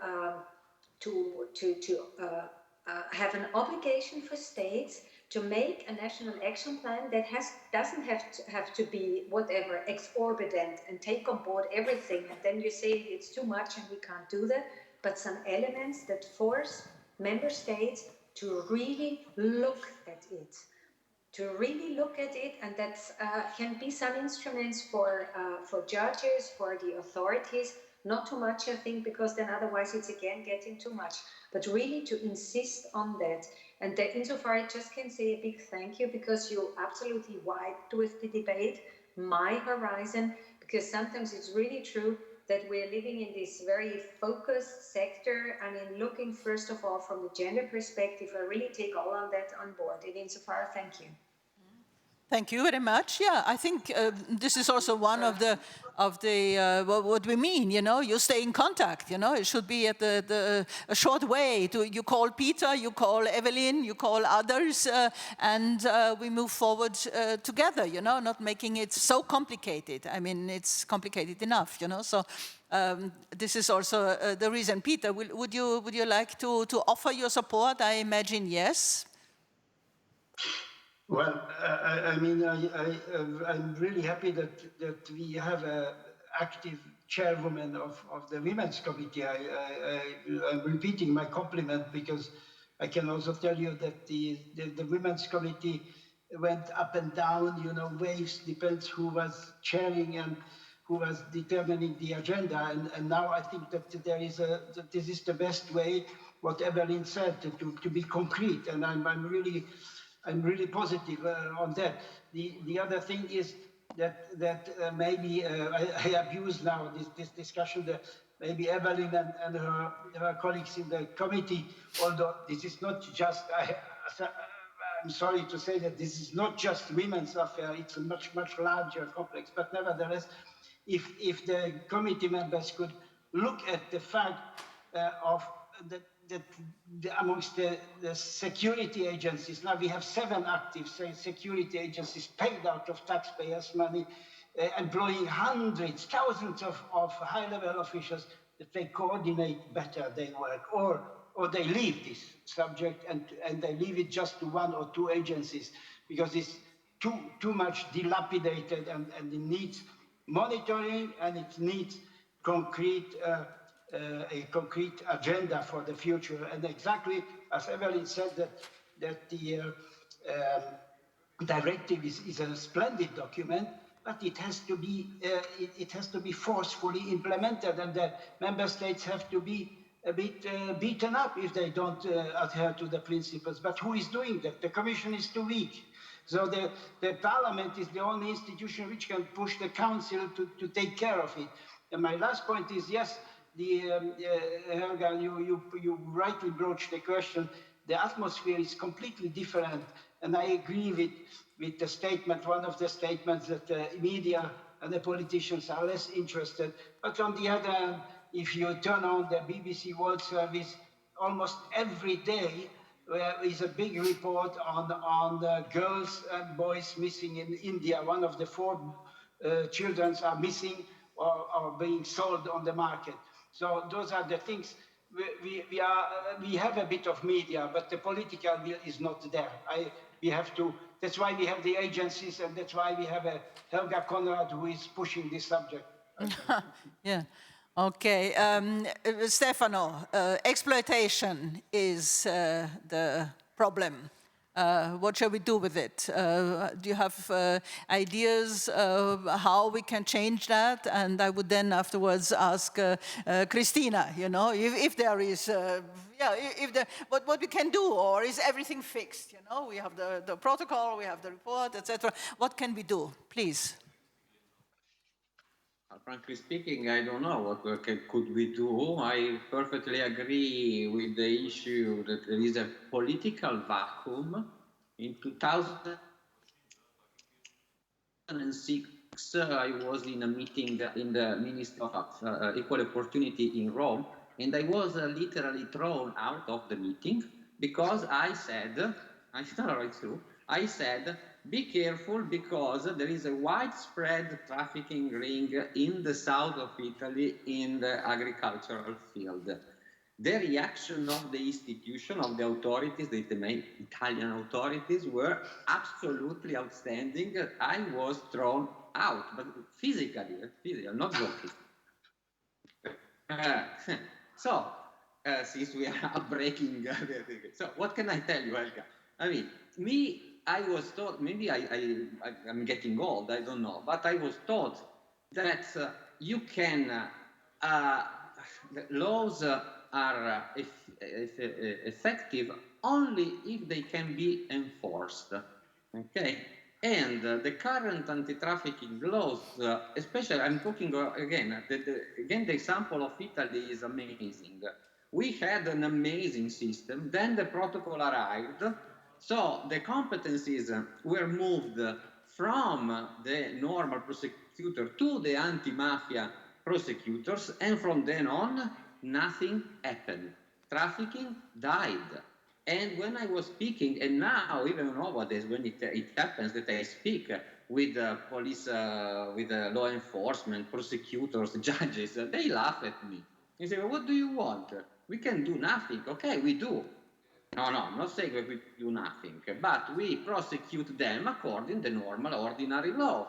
have an obligation for states to make a national action plan that doesn't have to be whatever exorbitant and take on board everything, and then you say it's too much and we can't do that, but some elements that force member states to really look at it. And that can be some instruments for judges, for the authorities. Not too much, I think, because then otherwise it's again getting too much. But really to insist on that. And that insofar I just can say a big thank you, because you absolutely widened with the debate my horizon, because sometimes it's really true that we're living in this very focused sector. I mean, looking first of all from the gender perspective, I really take all of that on board. And insofar, thank you. Thank you very much. Yeah, I think this is also one of the what we mean. You know, you stay in contact. You know, it should be at a short way. You call Peter, you call Evelyn, you call others, and we move forward together. You know, not making it so complicated. I mean, it's complicated enough. You know, so. This is also the reason. Peter, would you like to offer your support? I imagine yes. Well, I'm really happy that we have an active chairwoman of the Women's Committee. I'm repeating my compliment, because I can also tell you that the Women's Committee went up and down, you know, waves, depends who was chairing and who was determining the agenda. And now I think that that this is the best way, what Evelyn said, to be concrete. And I'm really positive on that. The other thing is that maybe I abuse now this discussion that maybe Evelyn and her colleagues in the committee, although this is not just, I'm sorry to say that this is not just women's affair, it's a much larger complex, but nevertheless, if the committee members could look at the fact of amongst the security agencies, now we have 7 active security agencies paid out of taxpayers' money, employing hundreds, thousands of high-level officials, that they coordinate better their work, or they leave this subject and they leave it just to 1 or 2 agencies, because it's too much dilapidated, and it needs monitoring, and it needs a concrete agenda for the future. And exactly as Evelyn said, that the directive is a splendid document, but it has to be forcefully implemented, and the member states have to be a bit beaten up if they don't adhere to the principles. But who is doing that? The Commission is too weak. So the Parliament is the only institution which can push the Council to take care of it. And my last point is, yes, Helga, you rightly broached the question. The atmosphere is completely different, and I agree with the statement, one of the statements, that the media and the politicians are less interested. But on the other hand, if you turn on the BBC World Service, almost every day there is a big report on the girls and boys missing in India. One of the 4 children are missing or being sold on the market. So those are the things. We have a bit of media, but the political will is not there. That's why we have the agencies, and that's why we have a Helga Conrad who is pushing this subject. Yeah. Okay. Stefano, exploitation is the problem. What shall we do with it? Do you have ideas how we can change that? And I would then afterwards ask Kristiina, you know, if there is, what we can do, or is everything fixed? You know, we have the protocol, we have the report, etc. What can we do, please? Frankly speaking, I don't know what could we do. I perfectly agree with the issue that there is a political vacuum. In 2006, I was in a meeting in the Ministry of Equal Opportunity in Rome, and I was literally thrown out of the meeting because I said, I said, be careful, because there is a widespread trafficking ring in the south of Italy in the agricultural field. The reaction of the institution, of the authorities, the Italian authorities, were absolutely outstanding. I was thrown out, but physically, not joking. Since we are breaking the thing, so what can I tell you, Helga? I mean, I was taught, maybe I'm getting old, I don't know, but I was taught that you can, the laws are effective only if they can be enforced, okay? And the current anti-trafficking laws, especially, I'm talking again, the example of Italy is amazing. We had an amazing system, then the protocol arrived, so the competencies were moved from the normal prosecutor to the anti-mafia prosecutors, and from then on, nothing happened. Trafficking died. And when I was speaking, and now even nowadays when it happens that I speak with police, with law enforcement, prosecutors, judges, they laugh at me. They say, well, what do you want? We can do nothing. Okay, we do. No, I'm not saying that we do nothing, but we prosecute them according to the normal, ordinary law.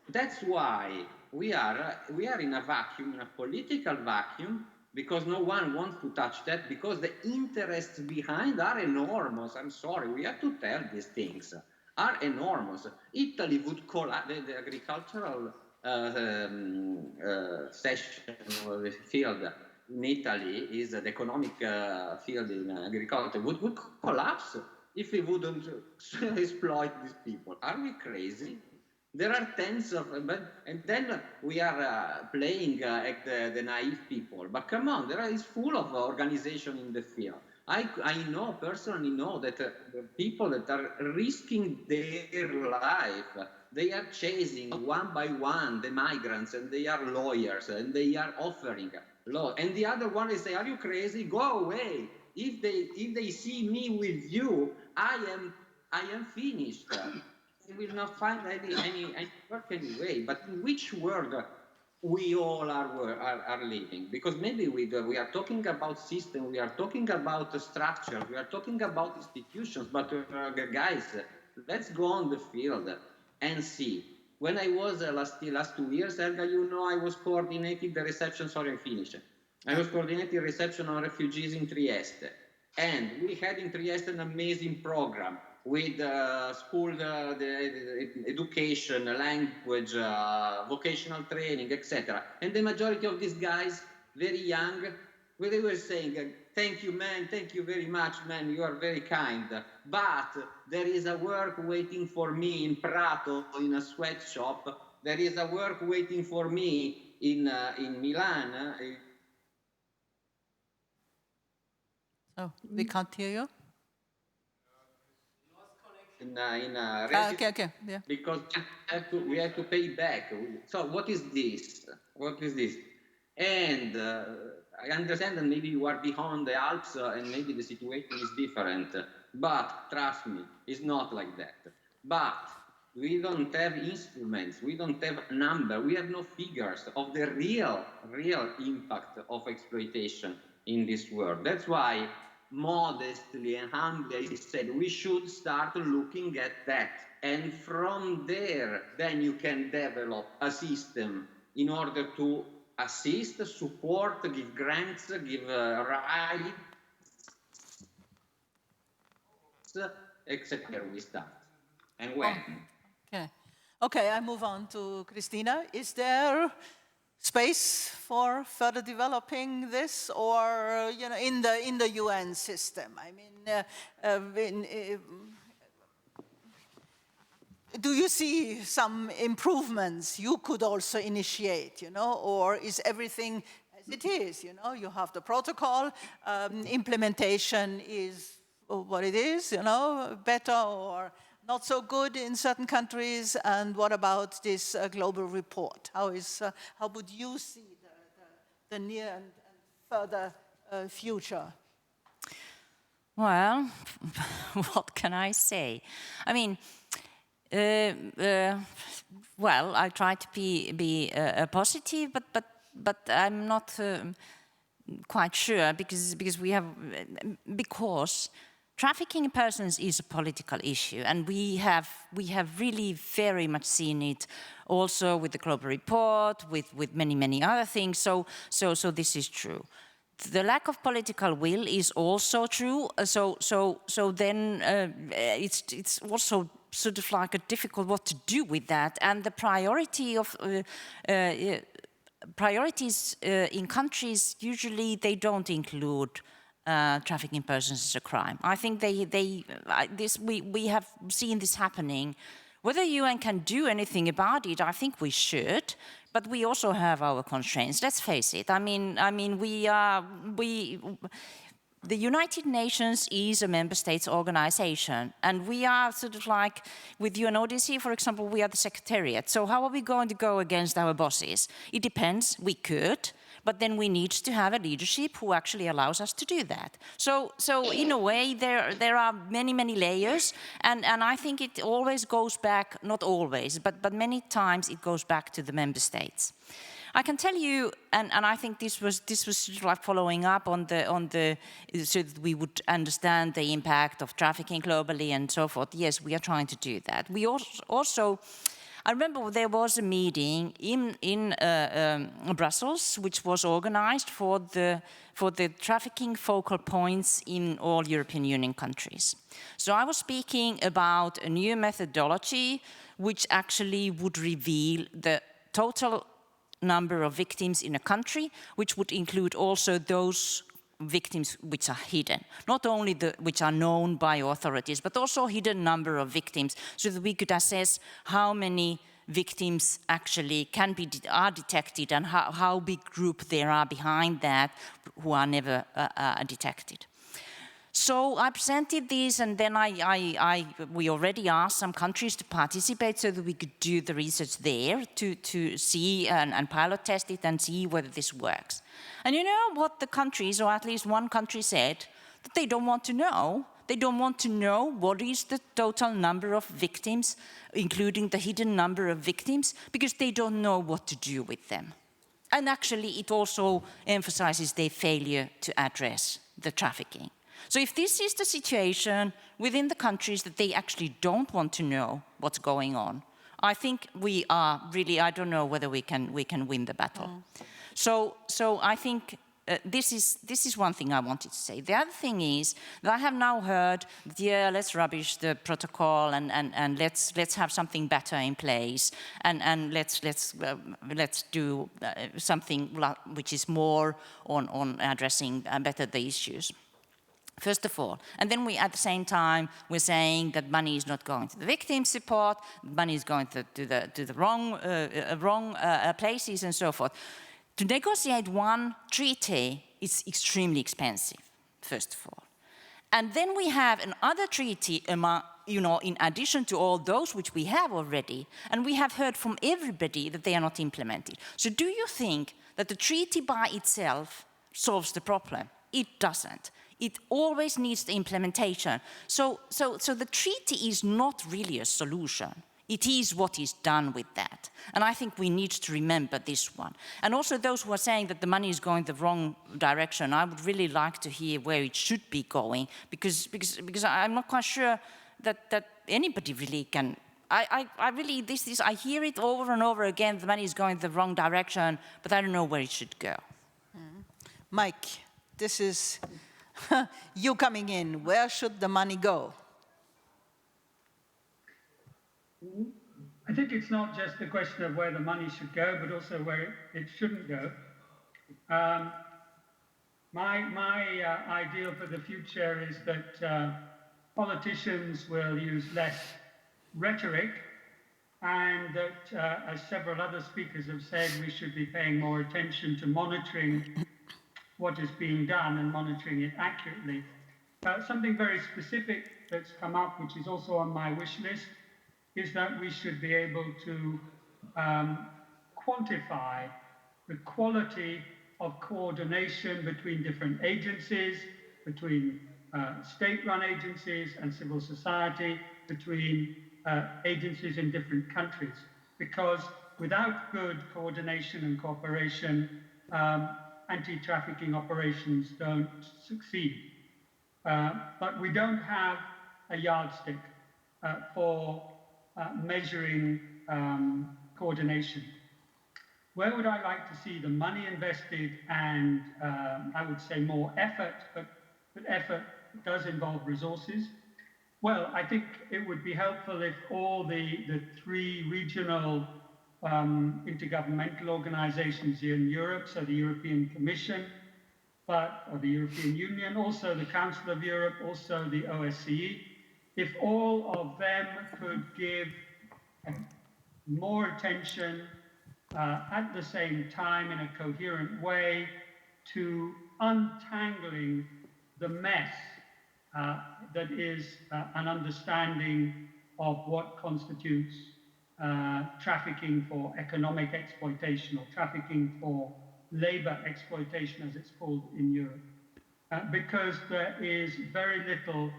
That's why we are in a vacuum, in a political vacuum, because no one wants to touch that, because the interests behind are enormous. I'm sorry, we have to tell these things, are enormous. Italy would collapse, the agricultural section or the field in Italy is the economic field in agriculture would collapse if we wouldn't exploit these people. Are we crazy? There are tens of, and then we are playing at the naive people. But come on, there is full of organization in the field. I personally know that the people that are risking their life, they are chasing one by one the migrants, and they are lawyers, and they are offering law. And the other one is saying, are you crazy? Go away. if they see me with you, I am finished. They will not find any work anyway. But in which world we all are living? Because maybe we are talking about system, we are talking about structure, we are talking about institutions. But guys, let's go on the field and see. When I was last 2 years, Elga, you know, I was coordinating the reception. Sorry, I'm finished. I was coordinating reception of refugees in Trieste, and we had in Trieste an amazing program with school, education, language, vocational training, etc. And the majority of these guys, very young, well, they were saying, thank you, man, thank you very much, man, you are very kind. But there is a work waiting for me in Prato, in a sweatshop. There is a work waiting for me in Milan. Oh, we can't hear you. Okay, yeah. Because we have to pay back. So what is this? What is this? And I understand that maybe you are behind the Alps and maybe the situation is different. But trust me, it's not like that. But we don't have instruments, we don't have a number, we have no figures of the real impact of exploitation in this world. That's why modestly and humbly I said we should start looking at that, and from there then you can develop a system in order to assist, support, give grants, give rights, etc. We start. And when? Okay, I move on to Kristiina. Is there space for further developing this, or you know, in the UN system? I mean, do you see some improvements you could also initiate? You know, or is everything as it is? You know, you have the protocol, implementation is what it is. You know, better or not so good in certain countries, and what about this global report? How would you see the near and further future? Well, what can I say? I mean, well, I try to be positive, but I'm not quite sure because trafficking in persons is a political issue, and we have really very much seen it also with the global report, with many other things. So this is true. The lack of political will is also true. So then it's also sort of like a difficult what to do with that, and the priority of priorities in countries usually they don't include trafficking persons as a crime. I think we have seen this happening. Whether UN can do anything about it, I think we should, but we also have our constraints. Let's face it. I mean, the United Nations is a member states organization, and we are sort of like, with UNODC, for example, we are the secretariat. So how are we going to go against our bosses? It depends. We could. But then we need to have a leadership who actually allows us to do that. So in a way, there are many layers, and I think it always goes back, not always, but many times it goes back to the member states. I can tell you, and I think this was sort of like following up on the so that we would understand the impact of trafficking globally and so forth. Yes, we are trying to do that. We also I remember there was a meeting in Brussels, which was organized for the trafficking focal points in all European Union countries. So I was speaking about a new methodology which actually would reveal the total number of victims in a country, which would include also those victims which are hidden, not only which are known by authorities, but also hidden number of victims, so that we could assess how many victims actually are detected and how big group there are behind that who are never detected. So I presented this, and then we already asked some countries to participate so that we could do the research there to see and pilot test it and see whether this works. And you know what the countries, or at least one country said? that they don't want to know. They don't want to know what is the total number of victims, including the hidden number of victims, because they don't know what to do with them. And actually, it also emphasizes their failure to address the trafficking. So if this is the situation within the countries that they actually don't want to know what's going on, I think we are really, I don't know whether we can win the battle. So I think this is one thing I wanted to say. The other thing is that I have now heard, yeah, let's rubbish the protocol and let's have something better in place and let's do something which is more on addressing better the issues. First of all, and then we, at the same time, we're saying that money is not going to the victim support, money is going to the wrong places and so forth. To negotiate one treaty is extremely expensive, first of all. And then we have another treaty, in addition to all those which we have already, and we have heard from everybody that they are not implemented. So do you think that the treaty by itself solves the problem? It doesn't. It always needs the implementation. So the treaty is not really a solution. It is what is done with that. And I think we need to remember this one. And also those who are saying that the money is going the wrong direction, I would really like to hear where it should be going, because I'm not quite sure that anybody really can. I hear it over and over again, the money is going the wrong direction, but I don't know where it should go. Mike, this is you coming in. Where should the money go? I think it's not just a question of where the money should go, but also where it shouldn't go. My ideal for the future is that politicians will use less rhetoric, and that, as several other speakers have said, we should be paying more attention to monitoring what is being done and monitoring it accurately. Something very specific that's come up, which is also on my wish list, is that we should be able to quantify the quality of coordination between different agencies, between state-run agencies and civil society, between agencies in different countries. Because without good coordination and cooperation, anti-trafficking operations don't succeed. But we don't have a yardstick for measuring coordination. Where would I like to see the money invested and I would say more effort, but effort does involve resources? Well, I think it would be helpful if all the three regional intergovernmental organizations here in Europe, so the European Commission, or the European Union, also the Council of Europe, also the OSCE, if all of them could give more attention at the same time in a coherent way to untangling the mess that is an understanding of what constitutes trafficking for economic exploitation or trafficking for labor exploitation, as it's called in Europe. Because there is very little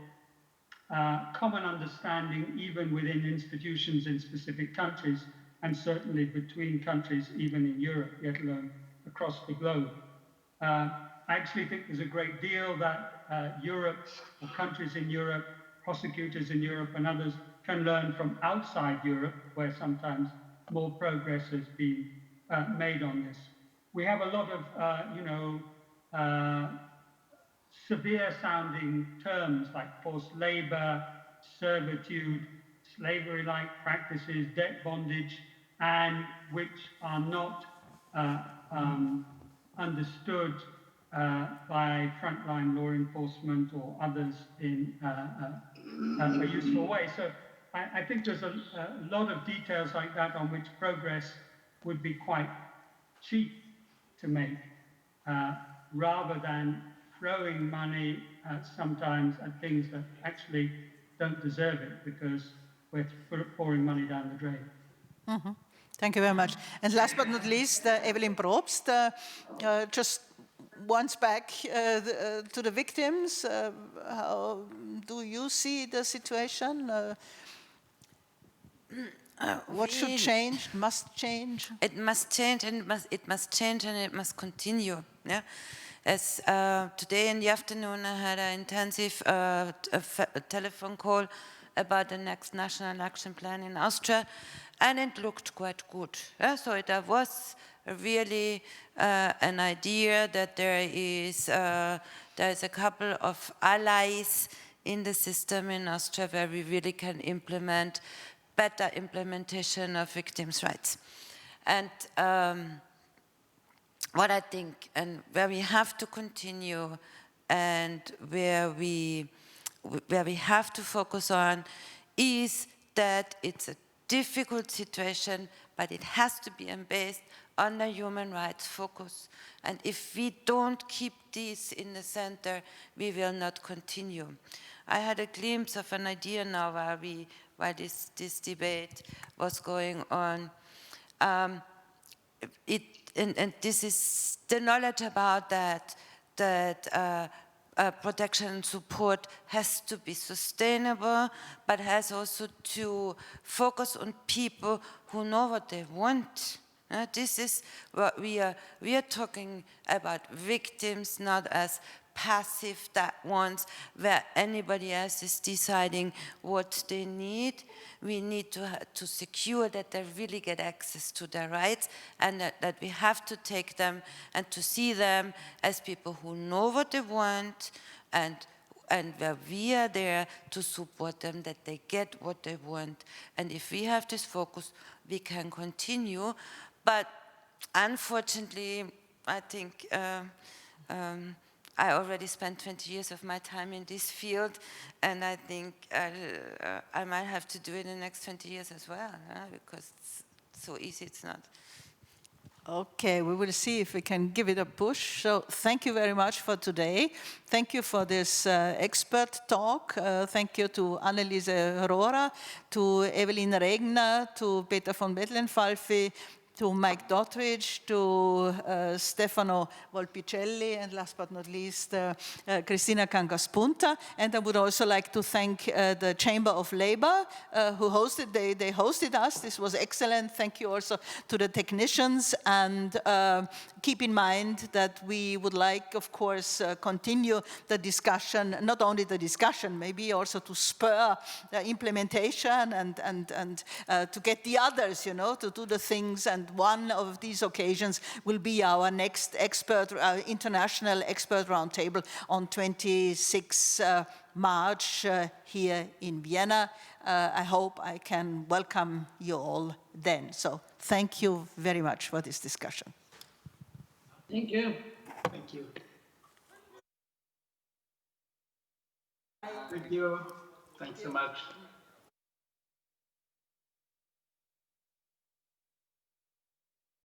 common understanding even within institutions in specific countries, and certainly between countries even in Europe, let alone across the globe. I actually think there's a great deal that Europe, or countries in Europe, prosecutors in Europe and others can learn from outside Europe, where sometimes more progress has been made on this. We have a lot of, severe sounding terms like forced labor, servitude, slavery-like practices, debt bondage, and which are not understood by frontline law enforcement or others in a useful way. So I think there's a lot of details like that on which progress would be quite cheap to make, rather than throwing money sometimes at things that actually don't deserve it, because we're pouring money down the drain. Mm-hmm. Thank you very much. And last but not least, Evelyn Probst, just once back to the victims. How do you see the situation? What should change, must change? It must change, and it must change, and it must continue. Yeah? As today in the afternoon, I had an intensive telephone call about the next National Action Plan in Austria, and it looked quite good. Yeah? So there was really an idea that there's a couple of allies in the system in Austria where we really can implement better implementation of victims' rights. And what I think, and where we have to continue, and where we have to focus on, is that it's a difficult situation, but it has to be based on the human rights focus. And if we don't keep this in the center, we will not continue. I had a glimpse of an idea now while this debate was going on. And this is the knowledge about that protection and support has to be sustainable, but has also to focus on people who know what they want. This is what we are talking about victims, not as passive that ones where anybody else is deciding what they need. We need to secure that they really get access to their rights, and that we have to take them and to see them as people who know what they want, and where we are there to support them, that they get what they want. And if we have this focus, we can continue. But unfortunately, I think I already spent 20 years of my time in this field, and I think I might have to do it in the next 20 years as well, because it's so easy it's not. Okay, we will see if we can give it a push. So thank you very much for today. Thank you for this expert talk. Thank you to Aneliese Rohrer, to Evelyn Regner, to Peter von Bethlenfalvy, to Mike Dottridge, to Stefano Volpicelli, and last but not least, Kristiina Kangaspunta. And I would also like to thank the Chamber of Labour who hosted, they hosted us. This was excellent. Thank you also to the technicians, and keep in mind that we would like, of course, continue the discussion, not only the discussion, maybe also to spur the implementation and to get the others, you know, to do the things. And one of these occasions will be our next international expert roundtable on 26 March here in Vienna. I hope I can welcome you all then. So thank you very much for this discussion. Thank you. Thank you. Thank you. Thanks so much.